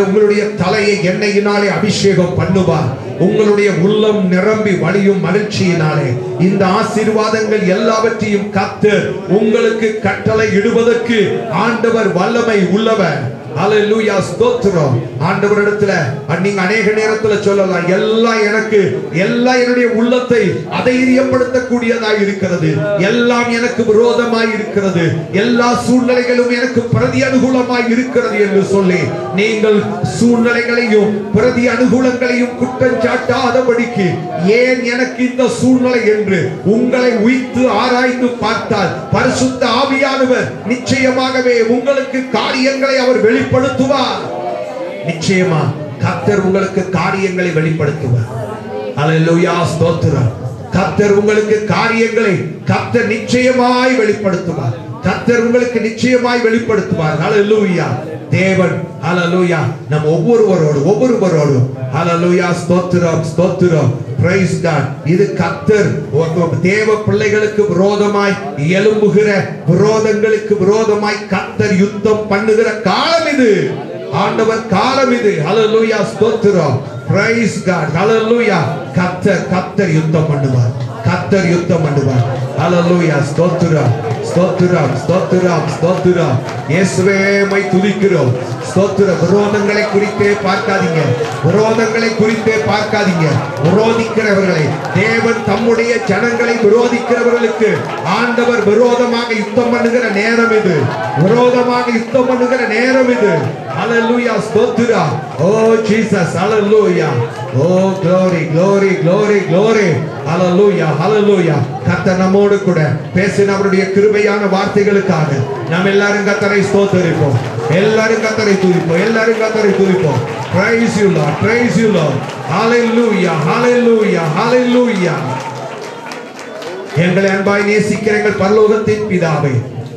உங்களுடைய தலையை எண்ணெயினாலே அபிஷேகம் பண்ணுவார். உங்களுடைய உள்ளம் நிரம்பி வழியும் மகிழ்ச்சியினாலே இந்த ஆசீர்வாதங்கள் எல்லாவற்றையும் கர்த்தர் உங்களுக்கு கட்டளை இடுவதற்கு ஆண்டவர் வல்லமை உள்ளவர். ஹalleluya ஸ்தோத்திரம். ஆண்டவரிடத்துல நீங்க अनेक நேரத்துல சொல்லலாம், எல்லாம் எனக்கு, எல்லாம் என்னுடைய உள்ளத்தை அதைரியப்படுத்தக்கூடியதாய் இருக்கிறது, எல்லாம் எனக்கு விரோதமாய் இருக்கிறது, எல்லா சூழ்நிலைகளும் எனக்கு பிரதி அனுகூலமாய் இருக்கிறது என்று சொல்லி நீங்கள் சூழ்நிலைகளையும் பிரதி அனுகூலங்களையும் குற்றம் சாட்டாதபடிக்கு ஏன் எனக்கு இந்த சூழ்நிலை என்று உங்களை உய்த்து ஆராய்ந்து பார்த்தால் பரிசுத்த ஆவியானவர் நிச்சயமாகவே உங்களுக்கு காரியங்களை அவர் வெளிப்படுத்துவார். நிச்சயமா கர்த்தர் உங்களுக்கு காரியங்களை வெளிப்படுத்துவார். ஹalleluya ஸ்தோத்திரம். கர்த்தர் உங்களுக்கு காரியங்களை கர்த்தர் நிச்சயமாய் வெளிப்படுத்துவார். கர்த்தர் உங்களுக்கு நிச்சயமாய் வெளிப்படுத்துவார். ஹalleluya. தேவன் ஹalleluya நம் ஒவ்வொருவரோடு ஹalleluya ஸ்தோத்திரம் ஸ்தோத்திரம். praise God. இது கர்த்தர் தேவ பிள்ளைகளுக்கு விரோதமாய் எழும்புகிற விரோதங்களுக்கு விரோதமாய் கர்த்தர் யுத்தம் பண்ணுகிற காலம் இது. ஆண்டவர் காலம் இது. ஹalleluya ஸ்தோத்திரம். praise God. ஹalleluya. கர்த்தர் யுத்தம் பண்ணுவார். கர்த்தர் யுத்தம் பண்ணுவார். ஹalleluya ஸ்தோத்திரம் ஸ்தோத்திரம் ஸ்தோத்திரம் ஸ்தோத்திரம். இயேசுவே மை துதிக்கிறோம். ஸ்தோத்திரம். விரோதங்களை குறித்தே பார்க்காதீங்க, விரோதங்களை குறித்தே பார்க்காதீங்க. விரோதிக்கிறவர்களை தேவன் தம்முடைய ஜனங்களை விரோதிக்கிறவர்களுக்கு ஆண்டவர் விரோதமாக யுத்தம் பண்ணுகிற நேரம் இது. விரோதமாக யுத்தம் பண்ணுகிற நேரம் இது. ஹalleluya ஸ்தோத்திரம். ஓ ஜீசஸ். ஹalleluya. ஓ glory glory glory glory. ஹalleluya ஹalleluya. கர்த்தர் நம்மோடு கூட பேசின அவருடைய கிருபையான வார்த்தைகளுக்காக நாம் எல்லாரும் கர்த்தரை ஸ்தோத்திரிப்போம். எல்லாரும் கர்த்தரை துதிப்போம். எல்லாரும் கர்த்தரை துதிப்போம். praise you Lord, praise you Lord. hallelujah hallelujah hallelujah. எங்களை அன்பாய் நேசிக்கிற எங்கள் பரலோகத்தின் பிதாவே,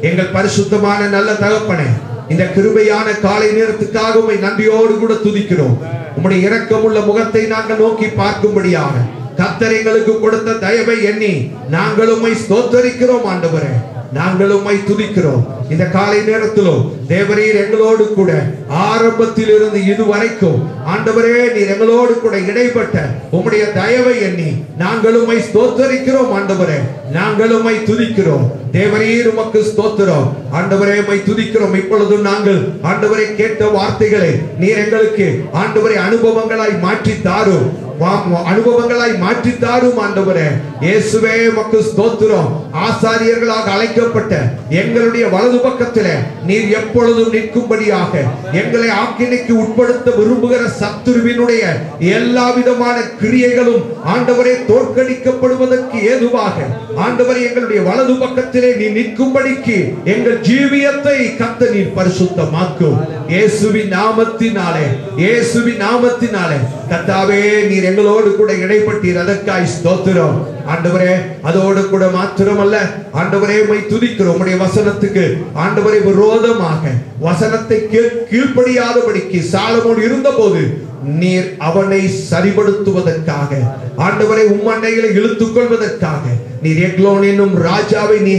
எங்கள் பரிசுத்தமான நல்ல தகப்பனே, இந்த கிருபையான காலை நேரத்துக்காக உம்மை நன்றியோடு கூட துதிக்கிறோம். உம்முடைய இரக்கமுள்ள முகத்தை நாங்கள் நோக்கி பார்க்கும்படியாக கர்த்தர் எங்களுக்கு கொடுத்த தயவை எண்ணி நாங்கள் உம்மை ஸ்தோத்திரிக்கிறோம். ஆண்டவரே, நாங்கள் உம்மை துதிக்கிறோம். இந்த காலை நேரத்திலும் தேவரீர் எங்களோடு கூட ஆரம்பத்தில் இருந்து இதுவரைக்கும் ஆண்டவரே நீர் எங்களோடு கூட இடைப்பட்ட உம்முடைய தயவை எண்ணி நாங்கள் உம்மை ஸ்தோத்திரிக்கிறோம். ஆண்டவரே, நாங்கள் உம்மை துதிக்கிறோம். தேவரீர் உமக்கு ஸ்தோத்திரம். ஆண்டவரே உம்மை துதிக்கிறோம். இப்பொழுதும் நாங்கள் ஆண்டவரை கேட்ட வார்த்தைகளை நீர் எங்களுக்கு ஆண்டவரை அனுபவங்களாய் மாற்றி தாரும். அனுபவங்களாய் மாற்றி தாரும். ஆண்டவரே இயேசுவே உமக்கு ஸ்தோத்திரம். ஆசாரியர்களாக அழைக்கப்பட்ட எங்களுடைய வலது பக்கத்திலே நீர் எப்பொழுதும் நிற்கும்படியாக எங்களை ஆக்கினைக்கு உட்படுத்த விரும்புகிற சத்துருவினுடைய எல்லா விதமான கிரியைகளும் ஆண்டவரே தோற்கடிக்கப்படுவதற்கு ஏதுவாக ஆண்டவரே எங்களுடைய வலது பக்கத்திலே நீ நிற்கும்படிக்கு எங்கள் ஜீவியத்தை கர்த்தர் நீர் பரிசுத்தமாக்கும். இயேசுவின் நாமத்தினாலே, இயேசுவின் நாமத்தினாலே கர்த்தாவே நீர் எங்களோடு கூட இடைப்பட்டீர். அதற்காய் ஸ்தோத்திரம். ஆண்டவரே, அதோடு கூட மாத்திரமல்ல ஆண்டவரே உம்மை துதிக்கிறோம். உம்முடைய வசனத்துக்கு ஆண்டவரே விரோதமாக வசனத்தை கீழ்ப்படியாதபடிக்கு சாலமோன் இருந்தபோது நீர் அவனை சரிபடுத்துவதற்காக ஆண்டவரை உம்மண்டைகளை இழுத்துக் கொள்வதற்காக நீர் எக்லோன் என்னும் ராஜாவை நீ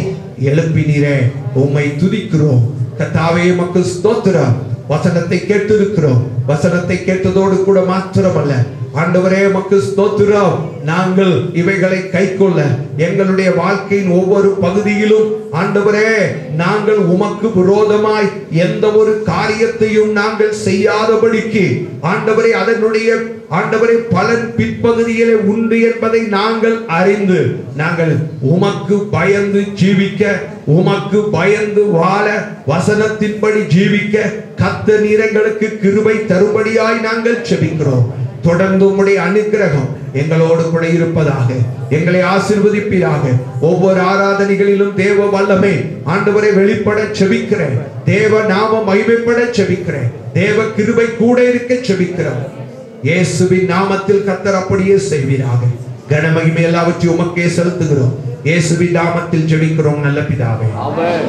எழுப்பினீரே. உம்மை துதிக்கிறோம். கர்த்தாவே உமக்கு ஸ்தோத்திரம். வசனத்தை கேட்டிருக்கிறோம். வசனத்தை கேட்டதோடு கூட மாத்திரமல்ல ஆண்டவரே உமக்கு ஸ்தோத்திரம். நாங்கள் இவைகளை கைக்கொள்ள எங்களுடைய வாழ்க்கையின் ஒவ்வொரு பகுதியிலும் ஆண்டவரே நாங்கள் உமக்கு விரோதமாய் எந்த ஒரு காரியத்தையும் நாங்கள் செய்யாதபடிக்கு ஆண்டவரே அதனுடைய ஆண்டவரே பலன் பிற்பகுதியிலே உண்டு என்பதை நாங்கள் அறிந்து நாங்கள் உமக்கு பயந்து ஜீவிக்க, உமக்கு பயந்து வாழ, வசனத்தின்படி ஜீவிக்க கர்த்தர் நீர் எங்களுக்கு கிருபை தரும்படியாய் நாங்கள் ஜெபிக்கிறோம். தொடர்ந்து உம்முடைய அனுக்கிரகம் எங்களோடு கூட இருப்பதாக. எங்களை ஆசீர்வதிப்பீராக. ஒவ்வொரு ஆராதனைகளிலும் தேவ வல்லமை ஆண்டவரை வெளிப்பட ஜெபிக்கிறேன். தேவ நாம மகிமைப்பட ஜெபிக்கிறேன். தேவ கிருபை கூட இருக்க ஜெபிக்கிறோம். இயேசுவின் நாமத்தில் கர்த்தர் அப்படியே செய்வீராக. கனமகிமை எல்லாவற்றையும் உமக்கே செலுத்துகிறோம். இயேசுவின் நாமத்தில் ஜெபிக்கிறோம் நல்ல பிதாவே. ஆமென்.